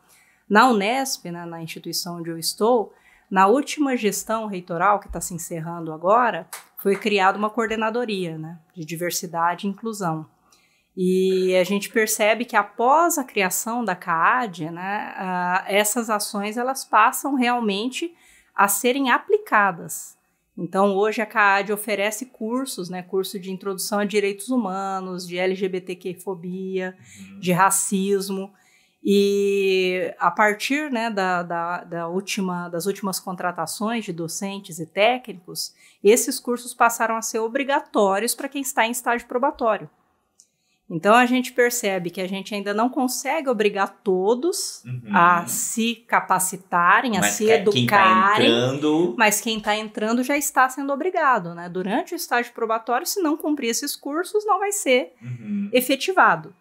Na Unesp, né, na instituição onde eu estou, na última gestão reitoral, que está se encerrando agora, foi criada uma coordenadoria, né, de diversidade e inclusão. E a gente percebe que após a criação da CAAD, né, essas ações elas passam realmente a serem aplicadas. Então, hoje a CAAD oferece cursos, né, curso de introdução a direitos humanos, de LGBTQ-fobia, de racismo, e a partir, né, das últimas contratações de docentes e técnicos, esses cursos passaram a ser obrigatórios para quem está em estágio probatório. Então, a gente percebe que a gente ainda não consegue obrigar todos a se capacitarem, a se educarem, mas quem está entrando já está sendo obrigado, né? Durante o estágio probatório, se não cumprir esses cursos, não vai ser efetivado.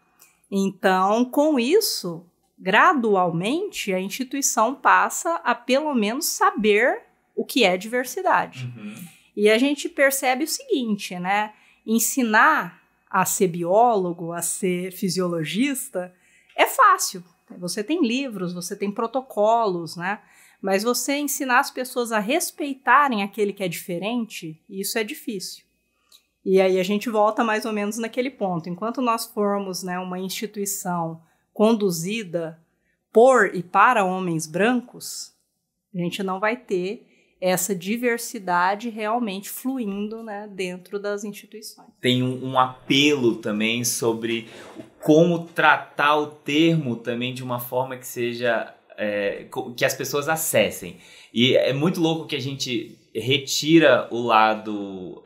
Então, com isso, gradualmente, a instituição passa a, pelo menos, saber o que é diversidade. E a gente percebe o seguinte, né? Ensinar a ser biólogo, a ser fisiologista, é fácil. Você tem livros, você tem protocolos, né? Mas você ensinar as pessoas a respeitarem aquele que é diferente, isso é difícil. E aí a gente volta mais ou menos naquele ponto. Enquanto nós formos, né, uma instituição conduzida por e para homens brancos, a gente não vai ter essa diversidade realmente fluindo, né, dentro das instituições. Tem um apelo também sobre como tratar o termo também de uma forma que seja que as pessoas acessem. E é muito louco que a gente retira o lado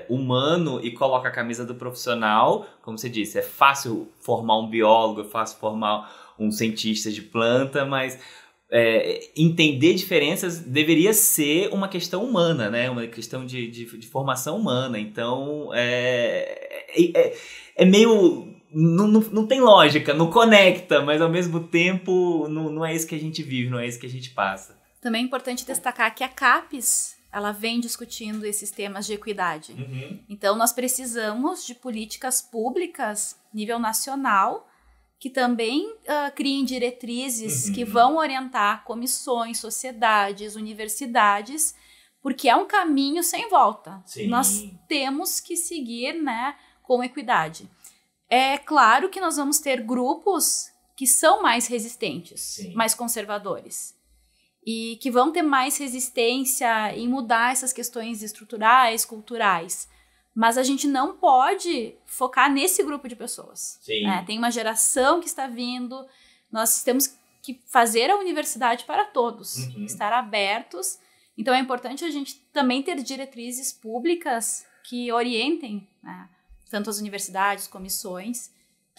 humano e coloca a camisa do profissional. Como você disse, é fácil formar um biólogo, é fácil formar um cientista de planta, mas entender diferenças deveria ser uma questão humana, né? Uma questão de formação humana. Então, é meio... Não tem lógica, não conecta, mas ao mesmo tempo não é isso que a gente vive, não é isso que a gente passa. Também é importante destacar que a CAPES, ela vem discutindo esses temas de equidade. Então, nós precisamos de políticas públicas, nível nacional, que também criem diretrizes que vão orientar comissões, sociedades, universidades, porque é um caminho sem volta. Sim. Nós temos que seguir, né, com equidade. É claro que nós vamos ter grupos que são mais resistentes, sim, mais conservadores, e que vão ter mais resistência em mudar essas questões estruturais, culturais. Mas a gente não pode focar nesse grupo de pessoas. Né? Tem uma geração que está vindo, nós temos que fazer a universidade para todos, estar abertos. Então é importante a gente também ter diretrizes públicas que orientem, né? tanto as universidades, comissões,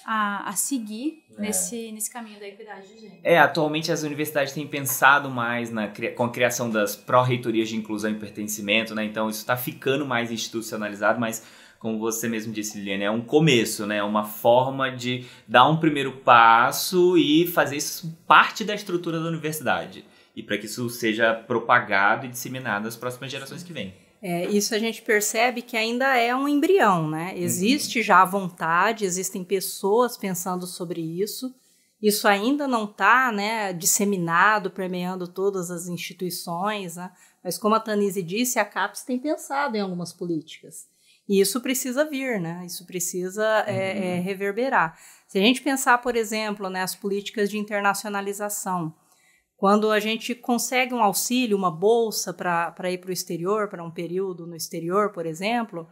a seguir nesse caminho da equidade de gênero. Atualmente as universidades têm pensado mais com a criação das pró-reitorias de inclusão e pertencimento, né? Então isso está ficando mais institucionalizado, mas como você mesmo disse, Liliane, é um começo, né? É uma forma de dar um primeiro passo e fazer isso parte da estrutura da universidade. E para que isso seja propagado e disseminado às próximas gerações que vêm. Isso a gente percebe que ainda é um embrião, né? Existe já a vontade, existem pessoas pensando sobre isso. Isso ainda não está, né, disseminado, permeando todas as instituições, né? Mas como a Tanise disse, a CAPES tem pensado em algumas políticas. E isso precisa vir, né? Isso precisa reverberar. Se a gente pensar, por exemplo, né, as políticas de internacionalização, quando a gente consegue um auxílio, uma bolsa para ir para o exterior, para um período no exterior, por exemplo,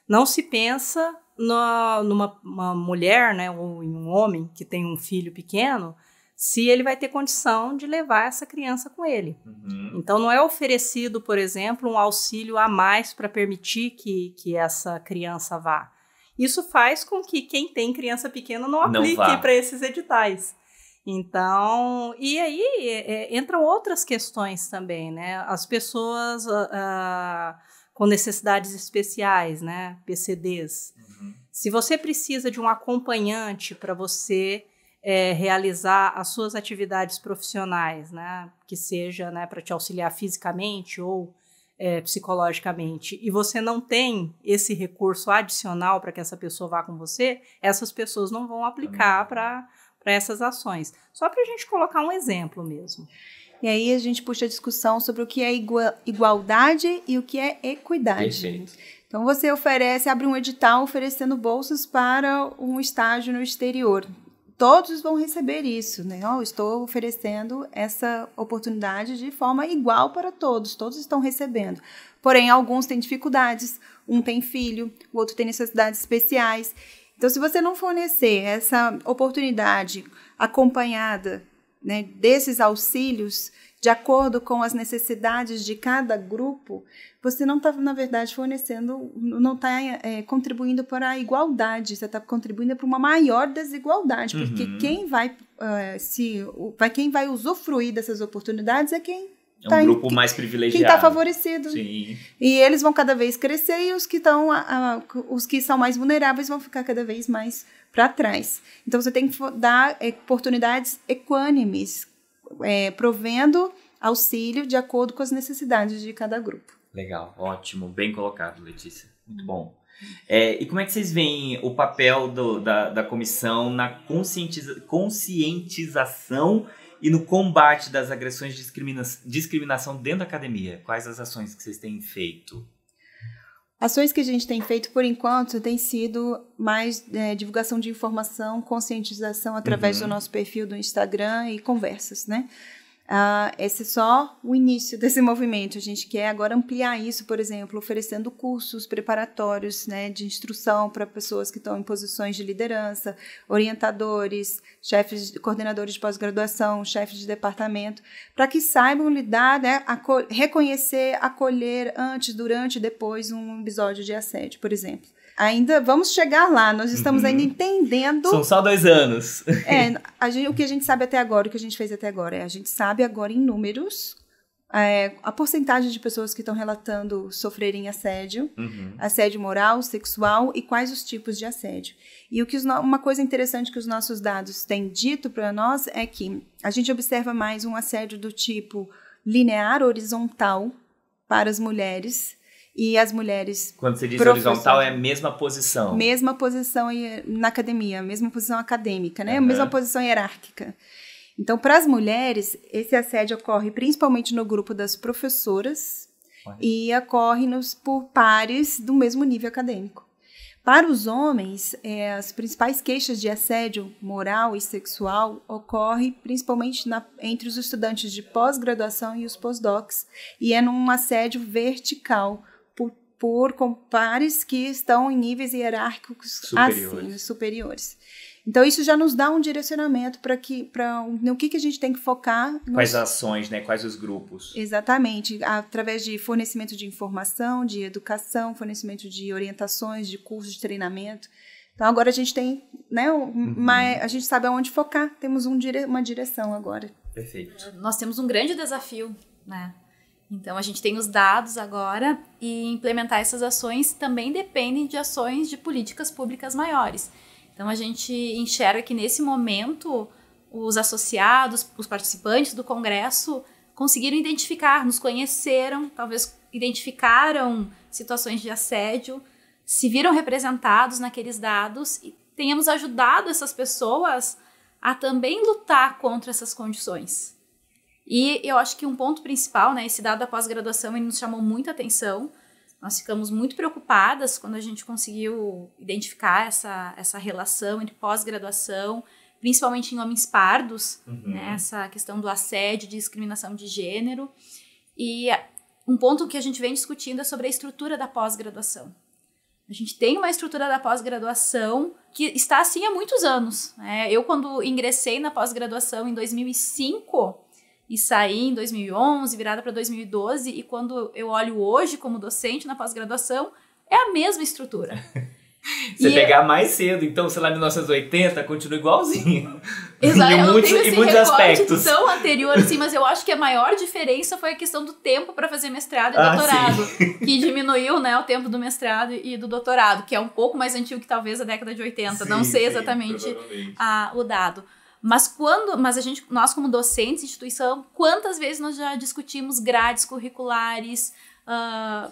não se pensa numa mulher, né, ou em um homem que tem um filho pequeno, se ele vai ter condição de levar essa criança com ele. Então, não é oferecido, por exemplo, um auxílio a mais para permitir que essa criança vá. Isso faz com que quem tem criança pequena não aplique para esses editais. Então, e aí entram outras questões também, né? As pessoas com necessidades especiais, né? PCDs. Se você precisa de um acompanhante para você realizar as suas atividades profissionais, né? Que seja, né, para te auxiliar fisicamente ou psicologicamente, e você não tem esse recurso adicional para que essa pessoa vá com você, essas pessoas não vão aplicar para essas ações. Só para a gente colocar um exemplo mesmo. E aí a gente puxa a discussão sobre o que é igualdade e o que é equidade. Perfeito. Então você abre um edital oferecendo bolsas para um estágio no exterior. Todos vão receber isso, né? Estou oferecendo essa oportunidade de forma igual para todos estão recebendo. Porém, alguns têm dificuldades, um tem filho, o outro tem necessidades especiais. Então, se você não fornecer essa oportunidade acompanhada, né, desses auxílios, de acordo com as necessidades de cada grupo, você não está, na verdade, não está contribuindo para a igualdade, você está contribuindo para uma maior desigualdade, porque quem vai usufruir dessas oportunidades é quem um grupo mais privilegiado. Quem está favorecido. Sim. E eles vão cada vez crescer e os que são mais vulneráveis vão ficar cada vez mais para trás. Então, você tem que dar oportunidades equânimes, provendo auxílio de acordo com as necessidades de cada grupo. Legal, ótimo. Bem colocado, Letícia. Muito bom. E como é que vocês veem o papel da comissão na conscientização e no combate das agressões de discriminação dentro da academia? Quais as ações que vocês têm feito? Ações que a gente tem feito, por enquanto, tem sido mais divulgação de informação, conscientização através do nosso perfil do Instagram e conversas, né? Esse é só o início desse movimento. A gente quer agora ampliar isso, por exemplo, oferecendo cursos preparatórios, né, de instrução para pessoas que estão em posições de liderança, orientadores, coordenadores de pós-graduação, chefes de departamento, para que saibam lidar, né, reconhecer, acolher antes, durante e depois um episódio de assédio, por exemplo. Ainda vamos chegar lá, nós estamos ainda entendendo... São só 2 anos. O que a gente sabe até agora, o que a gente fez até agora, a gente sabe agora em números a porcentagem de pessoas que estão relatando sofrerem assédio, assédio moral, sexual e quais os tipos de assédio. E uma coisa interessante que os nossos dados têm dito para nós é que a gente observa mais um assédio do tipo linear, horizontal para as mulheres. E as mulheres... Quando você diz horizontal, é a mesma posição. Mesma posição na academia, mesma posição acadêmica, né? Mesma posição hierárquica. Então, para as mulheres, esse assédio ocorre principalmente no grupo das professoras e ocorre por pares do mesmo nível acadêmico. Para os homens, as principais queixas de assédio moral e sexual ocorrem principalmente entre os estudantes de pós-graduação e os pós-docs, e é num assédio vertical, por pares que estão em níveis hierárquicos superiores. Então, isso já nos dá um direcionamento no que a gente tem que focar. Quais ações, né? Quais os grupos. Exatamente. Através de fornecimento de informação, de educação, fornecimento de orientações, de cursos de treinamento. Então, agora a gente tem, né, a gente sabe aonde focar. Temos uma direção agora. Perfeito. Nós temos um grande desafio, né? Então, a gente tem os dados agora e implementar essas ações também dependem de ações de políticas públicas maiores. Então, a gente enxerga que, nesse momento, os associados, os participantes do Congresso conseguiram identificar, nos conheceram, talvez identificaram situações de assédio, se viram representados naqueles dados e tenhamos ajudado essas pessoas a também lutar contra essas condições. E eu acho que um ponto principal, né, esse dado da pós-graduação, ele nos chamou muita atenção. Nós ficamos muito preocupadas quando a gente conseguiu identificar essa relação entre pós-graduação, principalmente em homens pardos, né, essa questão do assédio, de discriminação de gênero. E um ponto que a gente vem discutindo é sobre a estrutura da pós-graduação. A gente tem uma estrutura da pós-graduação que está assim há muitos anos, né? Eu, quando ingressei na pós-graduação em 2005 e saí em 2011, virada para 2012, e quando eu olho hoje como docente na pós-graduação, é a mesma estrutura. Você pegar mais cedo, então, sei lá, 1980, continua igualzinho. Exato, eu não tenho em muitos aspectos. Tão anterior, assim, mas eu acho que a maior diferença foi a questão do tempo para fazer mestrado e doutorado, que diminuiu, né, o tempo do mestrado e do doutorado, que é um pouco mais antigo que talvez a década de 80, não sei exatamente o dado. Mas nós como docentes, instituição, quantas vezes nós já discutimos grades curriculares,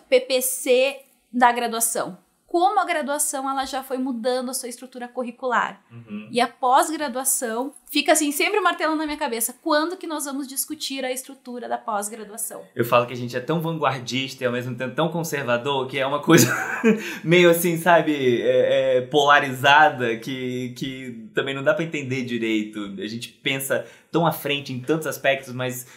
PPC da graduação? Como a graduação ela já foi mudando a sua estrutura curricular. E a pós-graduação fica assim, sempre martelando na minha cabeça, quando que nós vamos discutir a estrutura da pós-graduação? Eu falo que a gente é tão vanguardista e ao mesmo tempo tão conservador, que é uma coisa meio assim, sabe, polarizada, que também não dá pra entender direito. A gente pensa tão à frente em tantos aspectos, mas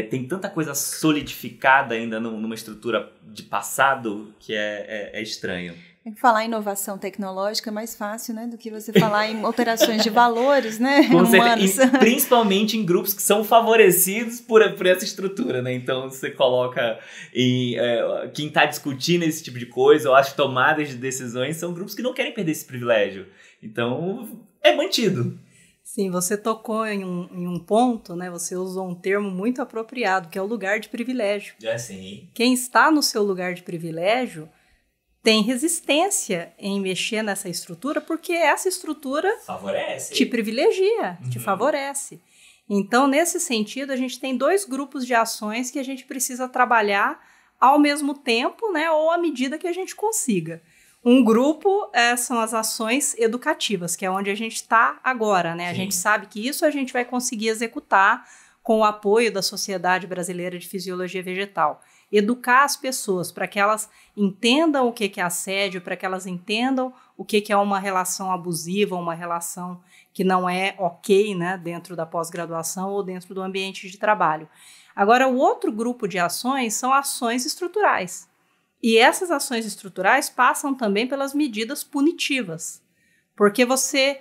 tem tanta coisa solidificada ainda numa estrutura de passado que é estranho. Falar em inovação tecnológica é mais fácil, né, do que você falar em alterações de valores, né, humanos. Principalmente em grupos que são favorecidos por essa estrutura, né? Então, você coloca quem está discutindo esse tipo de coisa ou as tomadas de decisões são grupos que não querem perder esse privilégio. Então, é mantido. Sim, você tocou em um ponto, né? Você usou um termo muito apropriado, que é o lugar de privilégio. Sim. Quem está no seu lugar de privilégio tem resistência em mexer nessa estrutura, porque essa estrutura te privilegia, te favorece. Então, nesse sentido, a gente tem 2 grupos de ações que a gente precisa trabalhar ao mesmo tempo, né, ou à medida que a gente consiga. Um grupo são as ações educativas, que é onde a gente está agora, né? A gente sabe que isso a gente vai conseguir executar com o apoio da Sociedade Brasileira de Fisiologia Vegetal. Educar as pessoas para que elas entendam o que é assédio, para que elas entendam o que é uma relação abusiva, uma relação que não é ok, né, dentro da pós-graduação ou dentro do ambiente de trabalho. Agora, o outro grupo de ações são ações estruturais. E essas ações estruturais passam também pelas medidas punitivas, porque você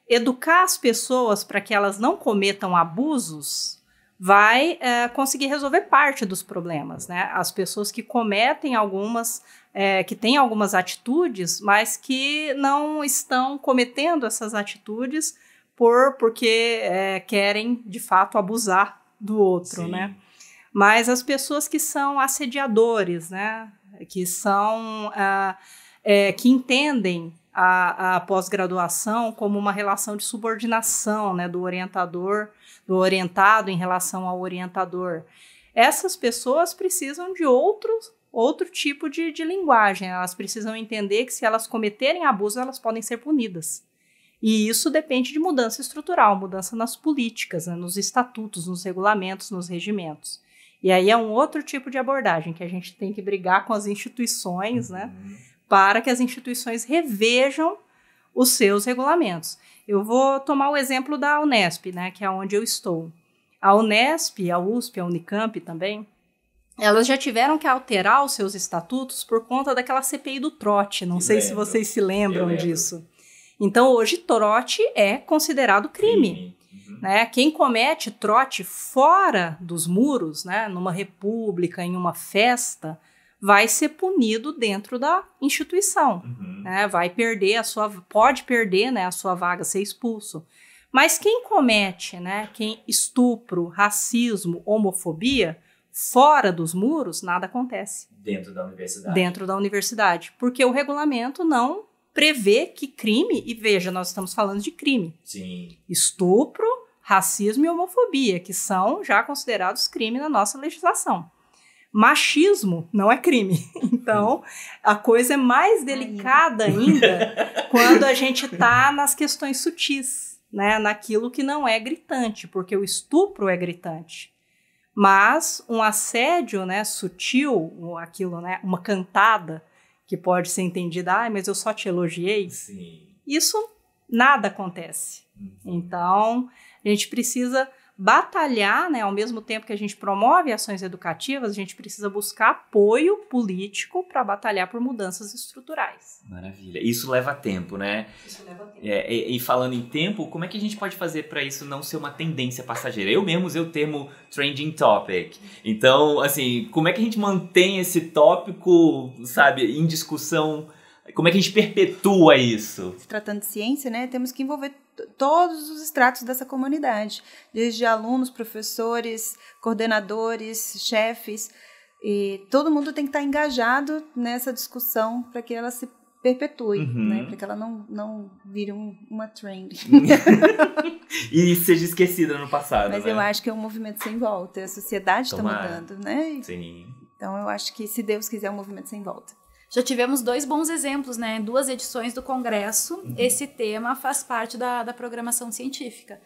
educar as pessoas para que elas não cometam abusos vai conseguir resolver parte dos problemas, né? As pessoas que cometem que têm algumas atitudes, mas que não estão cometendo essas atitudes porque querem, de fato, abusar do outro, né? Mas as pessoas que são assediadores, né? Que são que entendem a pós-graduação como uma relação de subordinação, né, do orientado em relação ao orientador. Essas pessoas precisam de outro tipo de linguagem. Elas precisam entender que se elas cometerem abuso, elas podem ser punidas. E isso depende de mudança estrutural, mudança nas políticas, né, nos estatutos, nos regulamentos, nos regimentos. E aí é um outro tipo de abordagem que a gente tem que brigar com as instituições, né, para que as instituições revejam os seus regulamentos. Eu vou tomar o exemplo da Unesp, né, que é onde eu estou. A Unesp, a USP, a Unicamp também, elas já tiveram que alterar os seus estatutos por conta daquela CPI do trote. Não sei se vocês se lembram disso. Então, hoje, trote é considerado crime. Né? Quem comete trote fora dos muros, né, numa república, em uma festa, vai ser punido dentro da instituição. Né? Pode perder, né, a sua vaga, ser expulso. Mas quem comete, né, estupro, racismo, homofobia, fora dos muros, nada acontece. Dentro da universidade. Dentro da universidade. Porque o regulamento não prevê que crime, e veja, nós estamos falando de crime. Sim. Estupro, racismo e homofobia, que são já considerados crime na nossa legislação. Machismo não é crime. Então, a coisa é mais delicada ainda quando a gente está nas questões sutis, né? Naquilo que não é gritante, porque o estupro é gritante. Mas um assédio, né, sutil, aquilo, né, uma cantada, que pode ser entendida, mas eu só te elogiei. Sim. Isso nada acontece. Então, a gente precisa batalhar, né, ao mesmo tempo que a gente promove ações educativas, a gente precisa buscar apoio político para batalhar por mudanças estruturais. Maravilha. Isso leva tempo, né? Isso leva tempo. E falando em tempo, como é que a gente pode fazer para isso não ser uma tendência passageira? Eu mesmo usei o termo trending topic. Então, assim, como é que a gente mantém esse tópico, sabe, em discussão? Como é que a gente perpetua isso? Se tratando de ciência, né, temos que envolver todos os estratos dessa comunidade, desde alunos, professores, coordenadores, chefes, e todo mundo tem que estar engajado nessa discussão para que ela se perpetue, né, para que ela não vire uma trend. E seja esquecida no passado. Mas né? eu acho que é um movimento sem volta, a sociedade está Tomara. mudando, né? Sim. Então eu acho que, se Deus quiser, é um movimento sem volta. Já tivemos 2 bons exemplos, né? Em 2 edições do Congresso, esse tema faz parte da programação científica.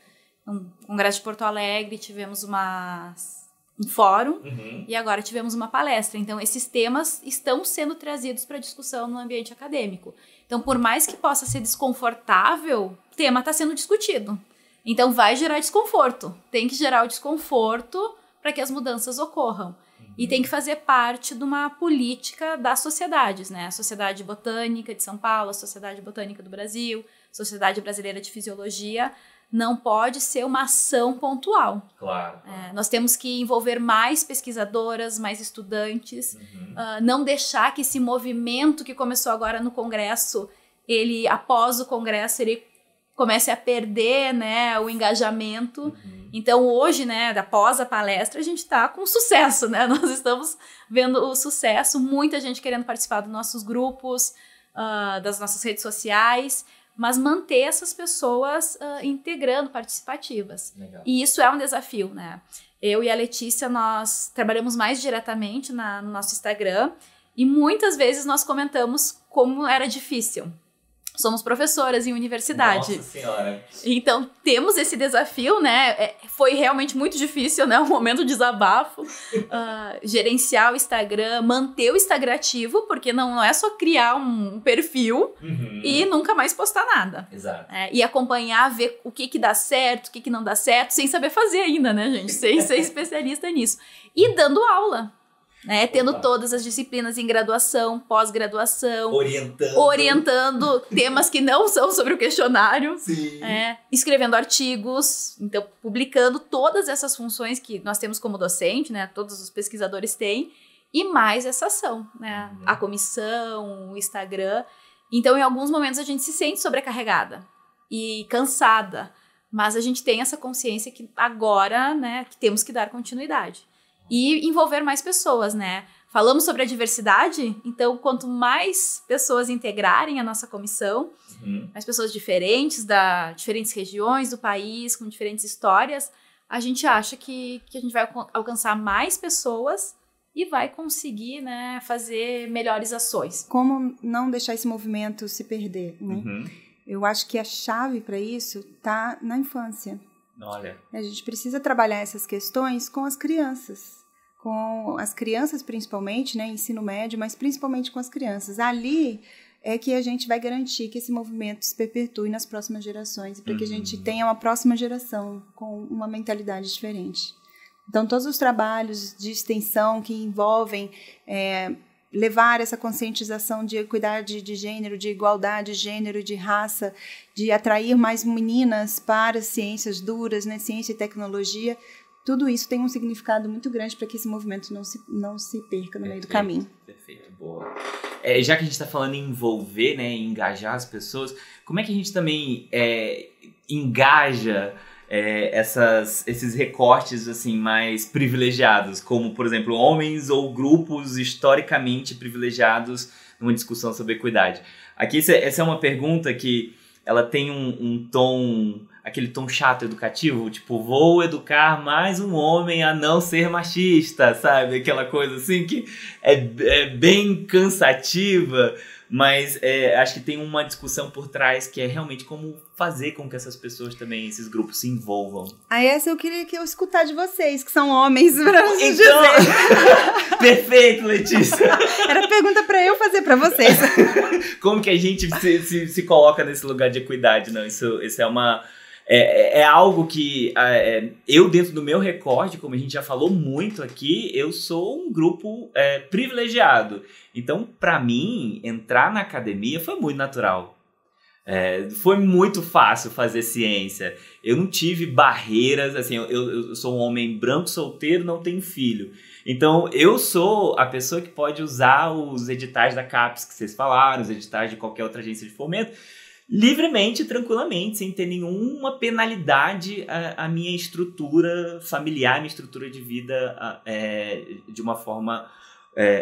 No Congresso de Porto Alegre, tivemos um fórum e agora tivemos uma palestra. Então, esses temas estão sendo trazidos para discussão no ambiente acadêmico. Então, por mais que possa ser desconfortável, o tema está sendo discutido. Então, vai gerar desconforto. Tem que gerar o desconforto para que as mudanças ocorram. E tem que fazer parte de uma política das sociedades, né? A Sociedade Botânica de São Paulo, a Sociedade Botânica do Brasil, a Sociedade Brasileira de Fisiologia, não pode ser uma ação pontual. Claro. Nós temos que envolver mais pesquisadoras, mais estudantes, não deixar que esse movimento que começou agora no Congresso, após o Congresso, ele comece a perder, né, o engajamento. Então, hoje, né, após a palestra, a gente está com sucesso, né? Nós estamos vendo o sucesso, muita gente querendo participar dos nossos grupos, das nossas redes sociais, mas manter essas pessoas integrando, participativas. Legal. E isso é um desafio, né? Eu e a Letícia, nós trabalhamos mais diretamente no nosso Instagram e muitas vezes nós comentamos como era difícil. Somos professoras em universidade. Nossa Senhora. Então, temos esse desafio, né? Foi realmente muito difícil, né? Um momento de desabafo. Gerenciar o Instagram, manter o Instagram ativo, porque não é só criar um perfil e nunca mais postar nada. Exato. E acompanhar, ver o que dá certo, o que não dá certo, sem saber fazer ainda, né, gente? Sem ser especialista nisso. E dando aula. Né, tendo todas as disciplinas em graduação, pós-graduação, orientando temas que não são sobre o questionário, escrevendo artigos, então publicando todas essas funções que nós temos como docente, né, todos os pesquisadores têm, e mais essa ação, né, a comissão, o Instagram. Então, em alguns momentos a gente se sente sobrecarregada e cansada, mas a gente tem essa consciência que agora, né, que temos que dar continuidade. E envolver mais pessoas, né? Falamos sobre a diversidade, então quanto mais pessoas integrarem a nossa comissão, mais pessoas diferentes, diferentes regiões do país, com diferentes histórias, a gente acha que a gente vai alcançar mais pessoas e vai conseguir, né, fazer melhores ações. Como não deixar esse movimento se perder, né? Eu acho que a chave para isso está na infância. Olha. A gente precisa trabalhar essas questões com as crianças principalmente, né, ensino médio, mas principalmente com as crianças. Ali é que a gente vai garantir que esse movimento se perpetue nas próximas gerações, para que a gente tenha uma próxima geração com uma mentalidade diferente. Então, todos os trabalhos de extensão que envolvem levar essa conscientização de equidade de gênero, de igualdade de gênero, de raça, de atrair mais meninas para ciências duras, né, ciência e tecnologia, tudo isso tem um significado muito grande para que esse movimento não se perca no meio do caminho. Perfeito, boa. Já que a gente está falando em envolver, né, em engajar as pessoas, como é que a gente também engaja esses recortes assim, mais privilegiados, como, por exemplo, homens ou grupos historicamente privilegiados numa discussão sobre equidade? Aqui, essa é uma pergunta que ela tem um tom, aquele tom chato educativo, tipo, vou educar mais um homem a não ser machista, sabe? Aquela coisa assim que é bem cansativa, mas acho que tem uma discussão por trás que é realmente como fazer com que essas pessoas também, esses grupos, se envolvam. Essa eu queria que eu escutar de vocês, que são homens, pra então, dizer. Perfeito, Letícia. Era pergunta pra eu fazer pra vocês. Como que a gente se coloca nesse lugar de equidade? Não, isso é uma... É algo que eu, dentro do meu recorte, como a gente já falou muito aqui, eu sou um grupo privilegiado. Então, para mim, entrar na academia foi muito natural. Foi muito fácil fazer ciência. Eu não tive barreiras, assim, eu sou um homem branco, solteiro, não tenho filho. Então, eu sou a pessoa que pode usar os editais da CAPES que vocês falaram, os editais de qualquer outra agência de fomento, livremente, tranquilamente, sem ter nenhuma penalidade à minha estrutura familiar, minha estrutura de vida de uma forma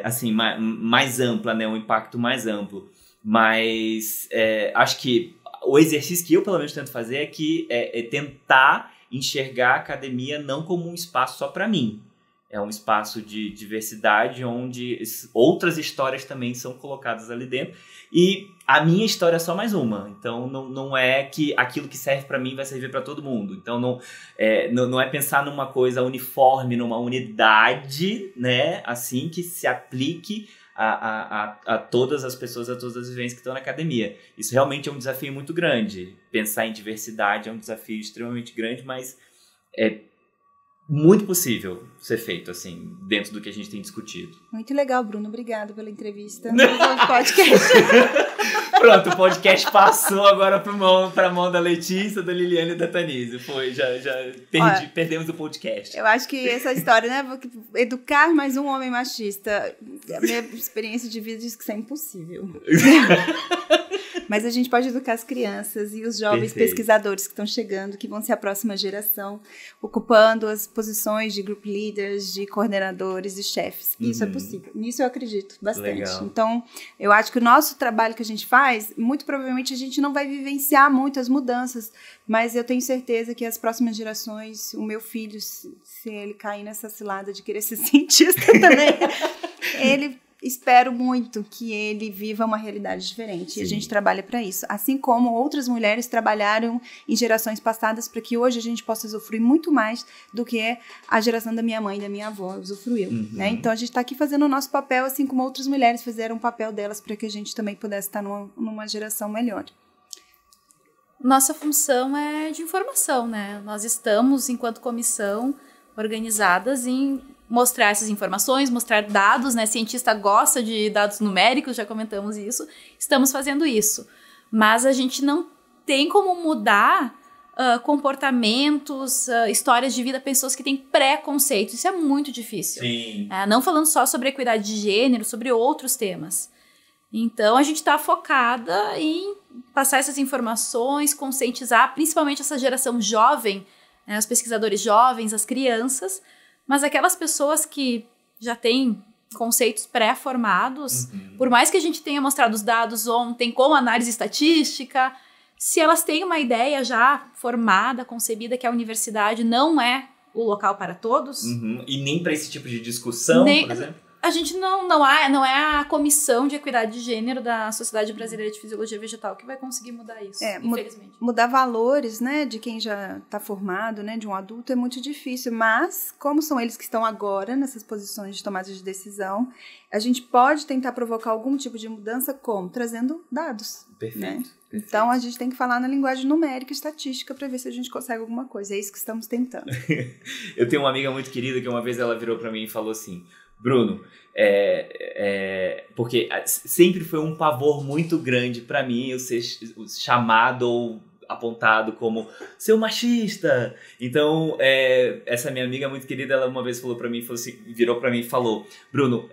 assim, mais ampla, né? Um impacto mais amplo. Mas acho que o exercício que eu, pelo menos, tento fazer é tentar enxergar a academia não como um espaço só para mim. É um espaço de diversidade onde outras histórias também são colocadas ali dentro. E a minha história é só mais uma. Então, não é que aquilo que serve para mim vai servir para todo mundo. Então, não é pensar numa coisa uniforme, numa unidade, né, assim, que se aplique a todas as pessoas, a todas as vivências que estão na academia. Isso realmente é um desafio muito grande. Pensar em diversidade é um desafio extremamente grande, mas é muito possível ser feito, assim, dentro do que a gente tem discutido. Muito legal, Bruno. Obrigado pela entrevista no podcast. Pronto, o podcast passou agora para a mão da Letícia, da Liliane e da Tanise. Foi, perdemos o podcast. Eu acho que essa história, né? Educar mais um homem machista, a minha experiência de vida diz que isso é impossível. Mas a gente pode educar as crianças e os jovens pesquisadores que estão chegando, que vão ser a próxima geração, ocupando as posições de group leaders, de coordenadores e chefes. Isso é possível. Nisso eu acredito bastante. Legal. Então, eu acho que o nosso trabalho que a gente faz, muito provavelmente a gente não vai vivenciar muitas mudanças, mas eu tenho certeza que as próximas gerações, o meu filho, se ele cair nessa cilada de querer ser cientista também, espero muito que ele viva uma realidade diferente. Sim. E a gente trabalha para isso. Assim como outras mulheres trabalharam em gerações passadas para que hoje a gente possa usufruir muito mais do que a geração da minha mãe e da minha avó usufruiu. Né? Então a gente está aqui fazendo o nosso papel, assim como outras mulheres fizeram o papel delas para que a gente também pudesse estar numa geração melhor. Nossa função é de informação, né? Nós estamos, enquanto comissão, organizadas em mostrar essas informações, mostrar dados, né? Cientista gosta de dados numéricos, já comentamos isso. Estamos fazendo isso. Mas a gente não tem como mudar comportamentos, histórias de vida, pessoas que têm preconceitos. Isso é muito difícil. Sim. Não falando só sobre equidade de gênero, sobre outros temas. Então, a gente está focada em passar essas informações, conscientizar, principalmente essa geração jovem, né? Os pesquisadores jovens, as crianças, mas aquelas pessoas que já têm conceitos pré-formados, por mais que a gente tenha mostrado os dados ontem, como análise estatística, se elas têm uma ideia já formada, concebida, que a universidade não é o local para todos... E nem para esse tipo de discussão, por exemplo? A gente não é a comissão de equidade de gênero da Sociedade Brasileira de Fisiologia Vegetal que vai conseguir mudar isso, infelizmente. Mudar valores, né, de quem já está formado, né, de um adulto, é muito difícil, mas como são eles que estão agora nessas posições de tomada de decisão, a gente pode tentar provocar algum tipo de mudança como? Trazendo dados. Perfeito. Né? Então, a gente tem que falar na linguagem numérica e estatística para ver se a gente consegue alguma coisa. É isso que estamos tentando. Eu tenho uma amiga muito querida que uma vez ela virou para mim e falou assim: Bruno, porque sempre foi um pavor muito grande pra mim eu ser chamado ou apontado como seu machista. Então, essa minha amiga muito querida, ela uma vez falou pra mim, virou pra mim e falou: Bruno,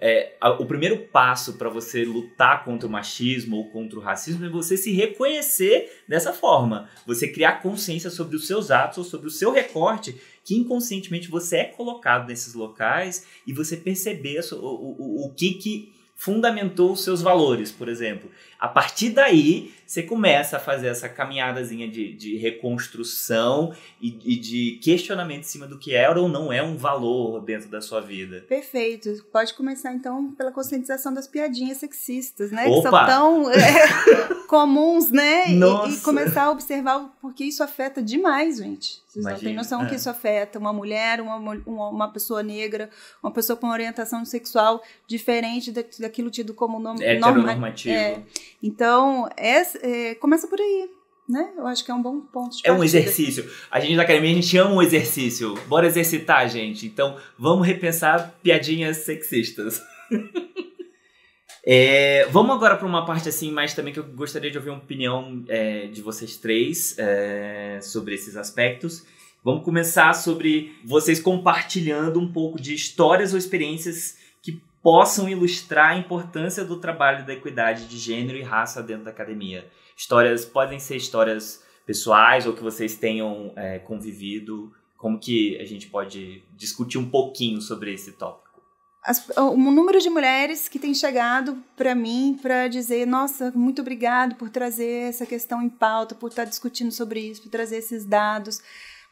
o primeiro passo pra você lutar contra o machismo ou contra o racismo é você se reconhecer dessa forma. Você criar consciência sobre os seus atos ou sobre o seu recorte, que inconscientemente você é colocado nesses locais, e você perceber o que fundamentou os seus valores, por exemplo. A partir daí, você começa a fazer essa caminhadazinha de reconstrução e de questionamento em cima do que era ou não é um valor dentro da sua vida. Perfeito. Pode começar, então, pela conscientização das piadinhas sexistas, né? Opa! Que são tão comuns, né? E começar a observar, porque isso afeta demais, gente. Vocês não têm noção que isso afeta uma mulher, uma pessoa negra, uma pessoa com orientação sexual diferente daquilo tido como heteronormativo. Então, começa por aí, né? Eu acho que é um bom ponto de partida. É um exercício. A gente da academia, a gente ama um exercício. Bora exercitar, gente. Então, vamos repensar piadinhas sexistas. Vamos agora para uma parte assim, mais também que eu gostaria de ouvir uma opinião de vocês três sobre esses aspectos. Vamos começar sobre vocês compartilhando um pouco de histórias ou experiências que possam ilustrar a importância do trabalho da equidade de gênero e raça dentro da academia. Podem ser histórias pessoais ou que vocês tenham convivido. Como que a gente pode discutir um pouquinho sobre esse tópico? O número de mulheres que tem chegado para mim para dizer: nossa, muito obrigado por trazer essa questão em pauta, por estar discutindo sobre isso, por trazer esses dados.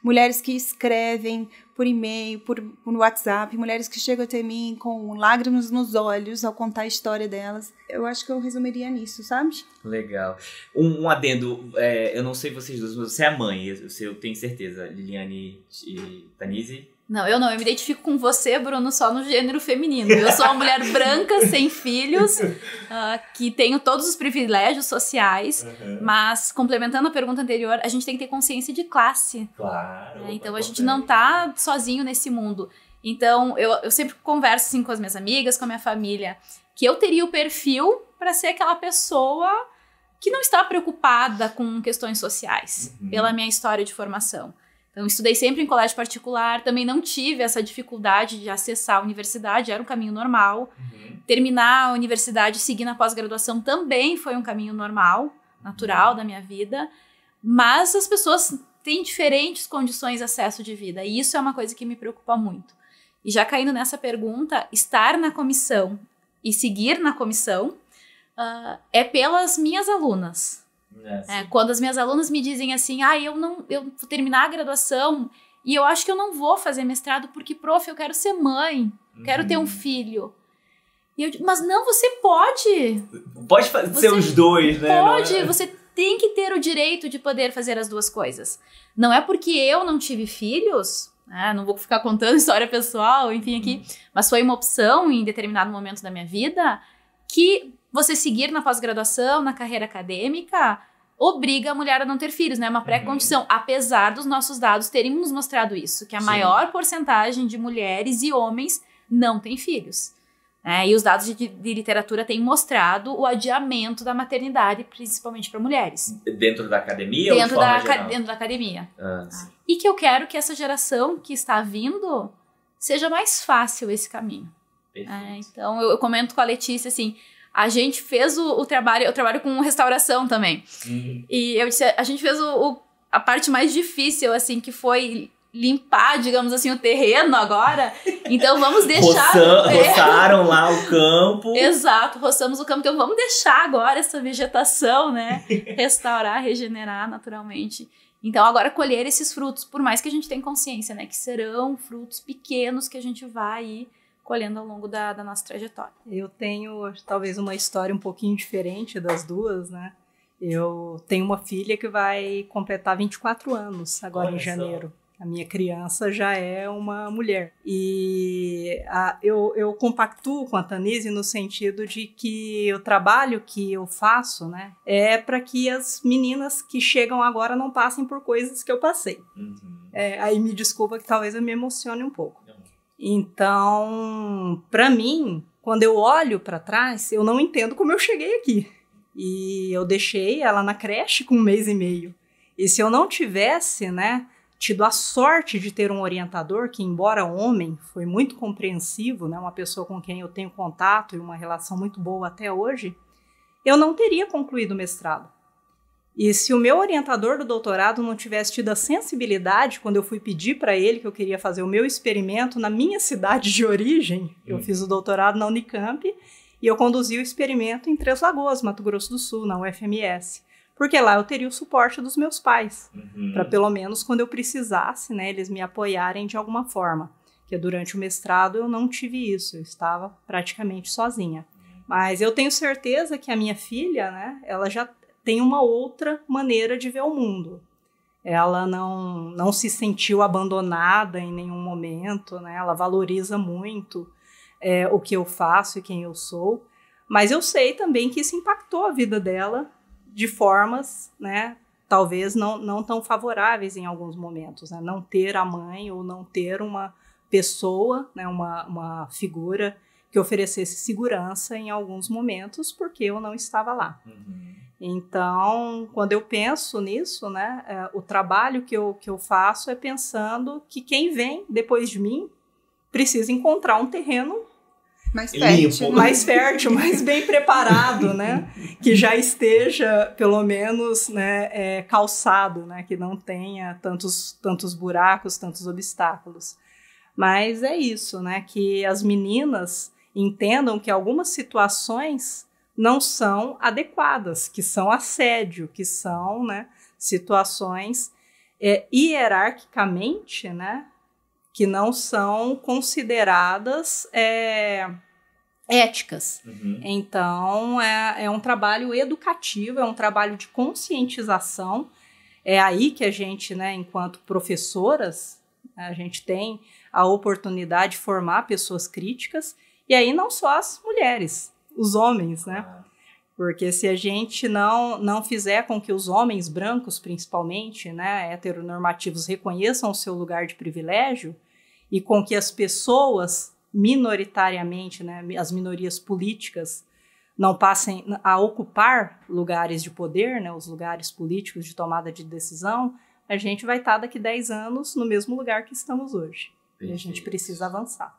Mulheres que escrevem por e-mail, por WhatsApp, mulheres que chegam até mim com lágrimas nos olhos ao contar a história delas. Eu acho que eu resumiria nisso, sabe? Legal. Um adendo, eu não sei vocês duas, mas você é mãe, eu tenho certeza, Liliane e Tanise. Não, eu não. Eu me identifico com você, Bruno, só no gênero feminino. Eu sou uma mulher branca, sem filhos, que tenho todos os privilégios sociais, mas, complementando a pergunta anterior, a gente tem que ter consciência de classe. Claro. Então, a gente não tá sozinho nesse mundo. Então, eu sempre converso assim, com as minhas amigas, com a minha família, que eu teria o perfil para ser aquela pessoa que não está preocupada com questões sociais, pela minha história de formação. Então, estudei sempre em colégio particular, também não tive essa dificuldade de acessar a universidade, era um caminho normal. Terminar a universidade e seguir na pós-graduação também foi um caminho normal, natural da minha vida, mas as pessoas têm diferentes condições de acesso de vida, e isso é uma coisa que me preocupa muito. E já caindo nessa pergunta, estar na comissão e seguir na comissão é pelas minhas alunas. Quando as minhas alunas me dizem assim, eu vou terminar a graduação e eu acho que eu não vou fazer mestrado porque, prof, eu quero ser mãe, quero ter um filho. E eu digo, mas não, você pode. Pode ser os dois, né? Pode, você tem que ter o direito de poder fazer as duas coisas. Não é porque eu não tive filhos, não vou ficar contando história pessoal, enfim, aqui, mas foi uma opção em determinado momento da minha vida que você seguir na pós-graduação, na carreira acadêmica, obriga a mulher a não ter filhos, né? É uma pré-condição, apesar dos nossos dados terem nos mostrado isso, que a maior porcentagem de mulheres e homens não tem filhos. E os dados de literatura têm mostrado o adiamento da maternidade, principalmente para mulheres. Dentro da academia ou de forma geral? Dentro da academia. E que eu quero que essa geração que está vindo seja mais fácil esse caminho. Então, eu comento com a Letícia, assim, a gente fez o trabalho, eu trabalho com restauração também. E eu disse, a gente fez a parte mais difícil, assim, que foi limpar, digamos assim, o terreno agora. Então vamos deixar... Roçaram lá o campo. Exato, roçamos o campo. Então vamos deixar agora essa vegetação, né? Restaurar, regenerar naturalmente. Então agora colher esses frutos, por mais que a gente tenha consciência, né? Que serão frutos pequenos que a gente vai ir colhendo ao longo da nossa trajetória. Eu tenho talvez uma história um pouquinho diferente das duas, né? Eu tenho uma filha que vai completar 24 anos agora em janeiro. A minha criança já é uma mulher. E eu compactuo com a Tanise no sentido de que o trabalho que eu faço, né, é para que as meninas que chegam agora não passem por coisas que eu passei. Aí me desculpa que talvez eu me emocione um pouco. Então, para mim, quando eu olho para trás, eu não entendo como eu cheguei aqui. E eu deixei ela na creche com 1 mês e meio. E se eu não tivesse, né, tido a sorte de ter um orientador que, embora homem, foi muito compreensivo, né, uma pessoa com quem eu tenho contato e uma relação muito boa até hoje, eu não teria concluído o mestrado. E se o meu orientador do doutorado não tivesse tido a sensibilidade, quando eu fui pedir para ele que eu queria fazer o meu experimento na minha cidade de origem, eu fiz o doutorado na Unicamp e eu conduzi o experimento em Três Lagoas, Mato Grosso do Sul, na UFMS. Porque lá eu teria o suporte dos meus pais, para pelo menos quando eu precisasse, né, eles me apoiarem de alguma forma. Porque durante o mestrado eu não tive isso, eu estava praticamente sozinha. Mas eu tenho certeza que a minha filha, né, ela já tem uma outra maneira de ver o mundo. Ela não se sentiu abandonada em nenhum momento, né? Ela valoriza muito o que eu faço e quem eu sou. Mas eu sei também que isso impactou a vida dela de formas, né, talvez não tão favoráveis em alguns momentos. Né? Não ter a mãe ou não ter uma pessoa, né, uma figura que oferecesse segurança em alguns momentos, porque eu não estava lá. Então, quando eu penso nisso, né, o trabalho que eu faço é pensando que quem vem depois de mim precisa encontrar um terreno mais fértil, mais bem preparado, né, que já esteja, pelo menos, né, calçado, né, que não tenha tantos buracos, tantos obstáculos. Mas é isso, né, que as meninas entendam que algumas situações não são adequadas, que são assédio, que são, né, situações hierarquicamente, né, que não são consideradas éticas. Então, é um trabalho educativo, é um trabalho de conscientização. É aí que a gente, né, enquanto professoras, a gente tem a oportunidade de formar pessoas críticas, e aí não só as mulheres, os homens, né? Porque se a gente não fizer com que os homens brancos, principalmente, né, heteronormativos, reconheçam o seu lugar de privilégio e com que as pessoas minoritariamente, né, as minorias políticas, não passem a ocupar lugares de poder, né, os lugares políticos de tomada de decisão, a gente vai estar daqui 10 anos no mesmo lugar que estamos hoje. Perfeito. E a gente precisa avançar.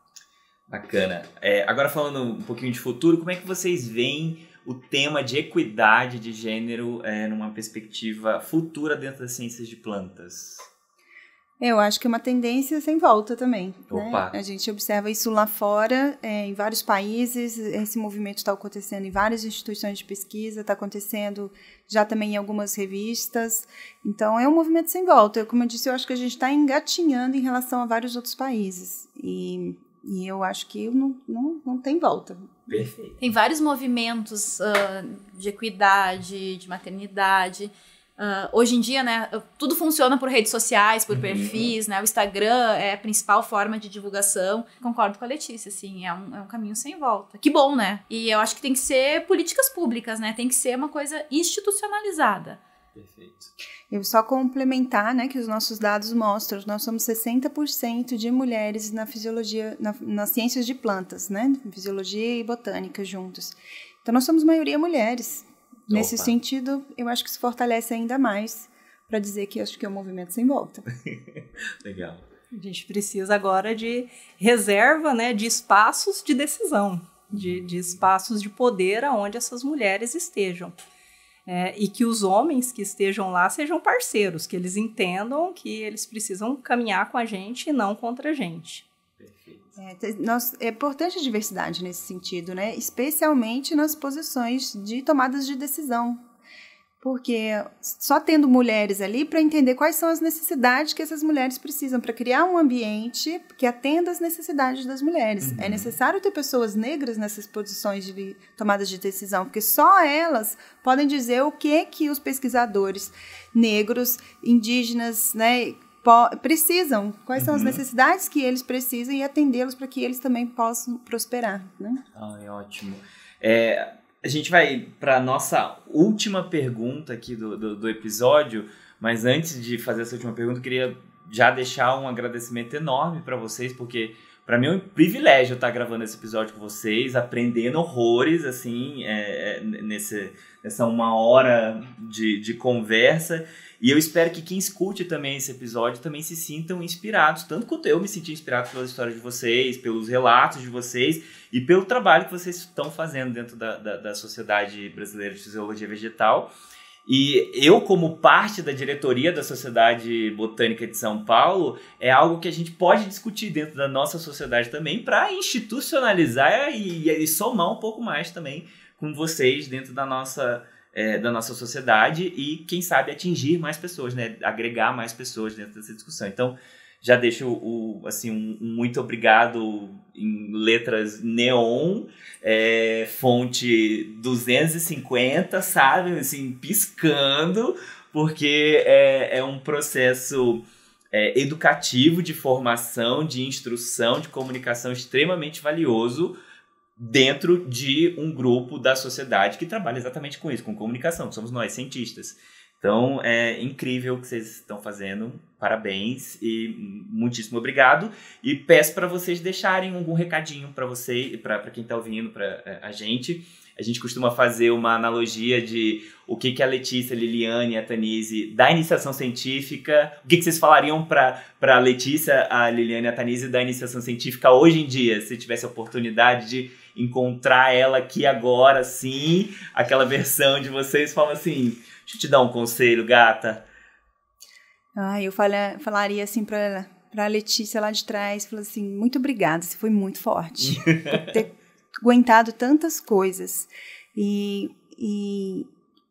Bacana. Agora falando um pouquinho de futuro, como é que vocês veem o tema de equidade de gênero numa perspectiva futura dentro das ciências de plantas? Eu acho que é uma tendência sem volta também. Opa. Né? A gente observa isso lá fora, em vários países, esse movimento está acontecendo em várias instituições de pesquisa, está acontecendo já também em algumas revistas. Então, é um movimento sem volta. Como eu disse, eu acho que a gente está engatinhando em relação a vários outros países. E eu acho que não tem volta. Perfeito. Tem vários movimentos de equidade, de maternidade. Hoje em dia, né, tudo funciona por redes sociais, por perfis, né, o Instagram é a principal forma de divulgação. Concordo com a Letícia, assim, é um caminho sem volta. Que bom, né? E eu acho que tem que ser políticas públicas, né, tem que ser uma coisa institucionalizada. Perfeito. Eu só complementar, né, que os nossos dados mostram, nós somos 60% de mulheres na fisiologia, nas ciências de plantas, né, fisiologia e botânica juntos. Então, nós somos maioria mulheres. Nesse sentido, eu acho que se fortalece ainda mais para dizer que acho que é um movimento sem volta. Legal. A gente precisa agora de reserva, né, de espaços de decisão, de espaços de poder aonde essas mulheres estejam. E que os homens que estejam lá sejam parceiros, que eles entendam que eles precisam caminhar com a gente e não contra a gente. É importante a diversidade nesse sentido, né? Especialmente nas posições de tomadas de decisão. Porque só tendo mulheres ali para entender quais são as necessidades que essas mulheres precisam, para criar um ambiente que atenda às necessidades das mulheres. É necessário ter pessoas negras nessas posições de tomadas de decisão, porque só elas podem dizer o que os pesquisadores negros, indígenas, né, precisam, quais são as necessidades que eles precisam e atendê-los para que eles também possam prosperar. Né? Ótimo. A gente vai para a nossa última pergunta aqui do episódio, mas antes de fazer essa última pergunta, eu queria já deixar um agradecimento enorme para vocês, porque Para mim é um privilégio estar gravando esse episódio com vocês, aprendendo horrores, assim, nessa 1 hora de conversa. E eu espero que quem escute também esse episódio também se sintam inspirados, tanto quanto eu me senti inspirado pelas histórias de vocês, pelos relatos de vocês e pelo trabalho que vocês estão fazendo dentro da Sociedade Brasileira de Fisiologia Vegetal. E eu, como parte da diretoria da Sociedade Botânica de São Paulo, é algo que a gente pode discutir dentro da nossa sociedade também para institucionalizar e somar um pouco mais também com vocês dentro da nossa sociedade e, quem sabe, atingir mais pessoas, né? Agregar mais pessoas dentro dessa discussão. Então, já deixo um muito obrigado em letras neon, fonte 250, sabe? Assim, piscando, porque é um processo educativo, de formação, de instrução, de comunicação extremamente valioso dentro de um grupo da sociedade que trabalha exatamente com isso, com comunicação, que somos nós, cientistas. Então, é incrível o que vocês estão fazendo, parabéns e muitíssimo obrigado. E peço para vocês deixarem algum recadinho para você, para quem está ouvindo, para a gente. A gente costuma fazer uma analogia de o que a Letícia, a Liliane e a Tanise da iniciação científica, o que vocês falariam para a Letícia, a Liliane e a Tanise da iniciação científica hoje em dia, se tivesse a oportunidade de encontrar ela aqui agora, sim, aquela versão de vocês, fala assim... Deixa eu te dar um conselho, gata. Eu falaria assim pra Letícia lá de trás, falou assim, muito obrigada, você foi muito forte por ter aguentado tantas coisas. E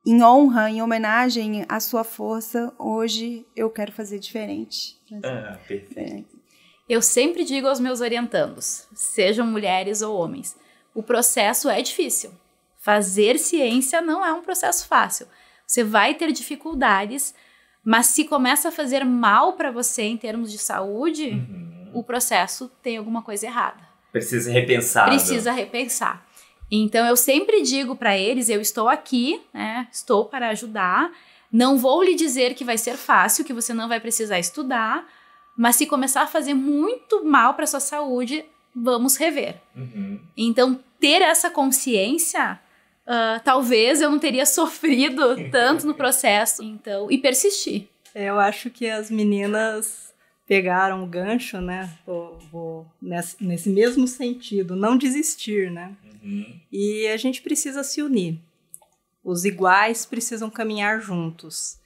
em honra, em homenagem à sua força, hoje eu quero fazer diferente. Perfeito. Eu sempre digo aos meus orientandos, sejam mulheres ou homens, o processo é difícil. Fazer ciência não é um processo fácil. Você vai ter dificuldades, mas se começa a fazer mal para você em termos de saúde, o processo tem alguma coisa errada. Precisa repensar. Precisa repensar. Então, eu sempre digo para eles, eu estou aqui, né, estou para ajudar, não vou lhe dizer que vai ser fácil, que você não vai precisar estudar, mas se começar a fazer muito mal para sua saúde, vamos rever. Então, ter essa consciência... talvez eu não teria sofrido tanto no processo, então, e persistir. Eu acho que as meninas pegaram o gancho, né? Vou nesse mesmo sentido, não desistir, né? E a gente precisa se unir. Os iguais precisam caminhar juntos.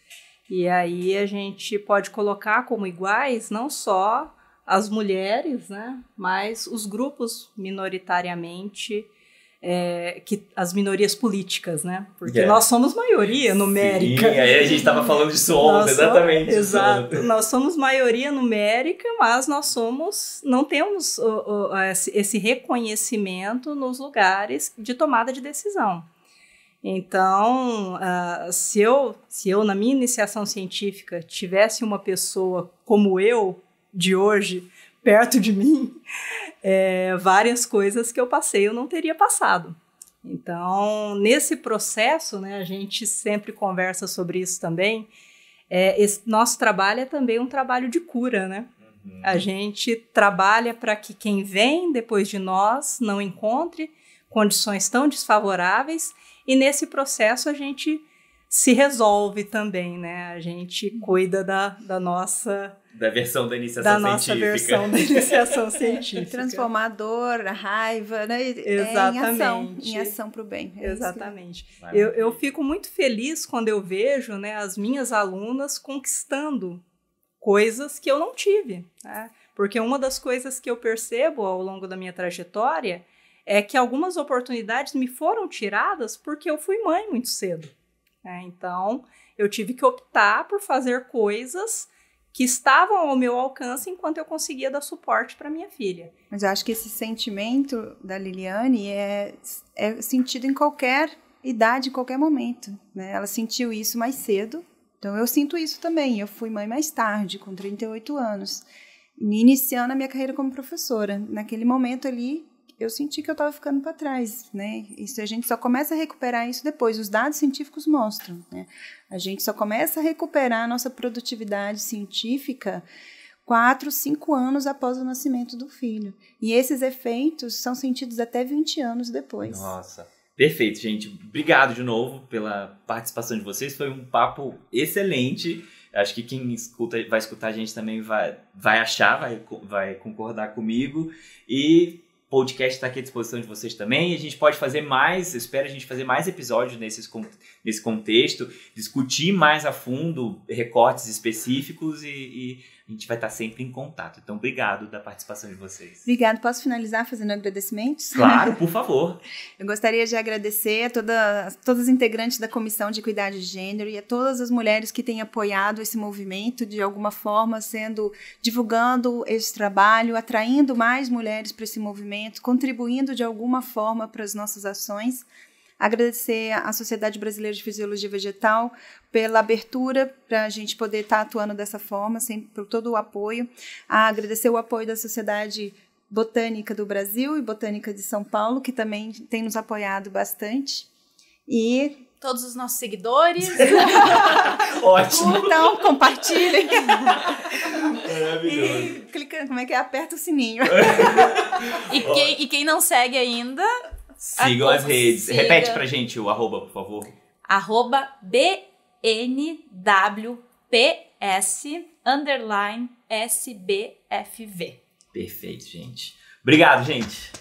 E aí a gente pode colocar como iguais não só as mulheres, né? Mas os grupos minoritariamente... as minorias políticas, né? Porque nós somos maioria numérica. Sim, aí a gente estava falando de somos, exatamente. Exato. Nós somos maioria numérica, mas não temos esse reconhecimento nos lugares de tomada de decisão. Então, se eu, na minha iniciação científica, tivesse uma pessoa como eu, de hoje, perto de mim, várias coisas que eu passei eu não teria passado. Então, nesse processo, né, a gente sempre conversa sobre isso também, nosso trabalho é também um trabalho de cura, né? A gente trabalha para que quem vem depois de nós não encontre condições tão desfavoráveis e nesse processo a gente se resolve também, né? A gente cuida da nossa... Da versão da iniciação científica. Da nossa versão da iniciação científica. Transformar a dor, a raiva, né? Exatamente. Em ação para o bem. Exatamente. Eu fico muito feliz quando eu vejo, né, as minhas alunas conquistando coisas que eu não tive. Né? Porque uma das coisas que eu percebo ao longo da minha trajetória é que algumas oportunidades me foram tiradas porque eu fui mãe muito cedo. Então, eu tive que optar por fazer coisas que estavam ao meu alcance enquanto eu conseguia dar suporte para minha filha. Mas eu acho que esse sentimento da Liliane é sentido em qualquer idade, em qualquer momento. Né? Ela sentiu isso mais cedo, então eu sinto isso também. Eu fui mãe mais tarde, com 38 anos, iniciando a minha carreira como professora. Naquele momento ali, eu senti que eu estava ficando para trás, né? Isso a gente só começa a recuperar isso depois. Os dados científicos mostram, né? A gente só começa a recuperar a nossa produtividade científica 4, 5 anos após o nascimento do filho. E esses efeitos são sentidos até 20 anos depois. Nossa, perfeito, gente. Obrigado de novo pela participação de vocês. Foi um papo excelente. Acho que quem vai escutar a gente também vai achar, vai concordar comigo. E o podcast está aqui à disposição de vocês também. A gente pode fazer mais, espero a gente fazer mais episódios nesse contexto, discutir mais a fundo recortes específicos e a gente vai estar sempre em contato. Então, obrigado da participação de vocês. Obrigada. Posso finalizar fazendo agradecimentos? Claro, por favor. Eu gostaria de agradecer a todas as integrantes da Comissão de Equidade de Gênero e a todas as mulheres que têm apoiado esse movimento, de alguma forma, divulgando esse trabalho, atraindo mais mulheres para esse movimento, contribuindo de alguma forma para as nossas ações. Agradecer à Sociedade Brasileira de Fisiologia Vegetal pela abertura para a gente poder estar atuando dessa forma, por todo o apoio. Agradecer o apoio da Sociedade Botânica do Brasil e Botânica de São Paulo, que também tem nos apoiado bastante. E todos os nossos seguidores. Ótimo. Então, compartilhem. Maravilhoso. E clica, como é que é? Aperta o sininho. E quem não segue ainainda... Sigam as redes. Repete pra gente o arroba, por favor. @BNWPS_SBFV. Perfeito, gente. Obrigado, gente.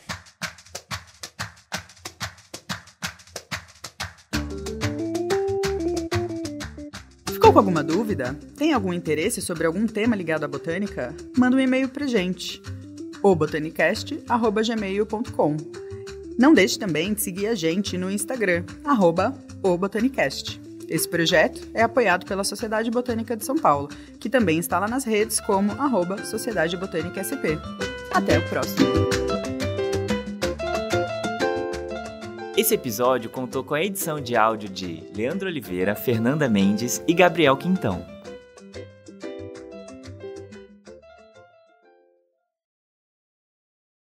Ficou com alguma dúvida? Tem algum interesse sobre algum tema ligado à botânica? Manda um e-mail pra gente. obotanicast@gmail.com. Não deixe também de seguir a gente no Instagram, @obotanicast. Esse projeto é apoiado pela Sociedade Botânica de São Paulo, que também está lá nas redes como @Sociedade Botânica SP. Até o próximo. Esse episódio contou com a edição de áudio de Leandro Oliveira, Fernanda Mendes e Gabriel Quintão.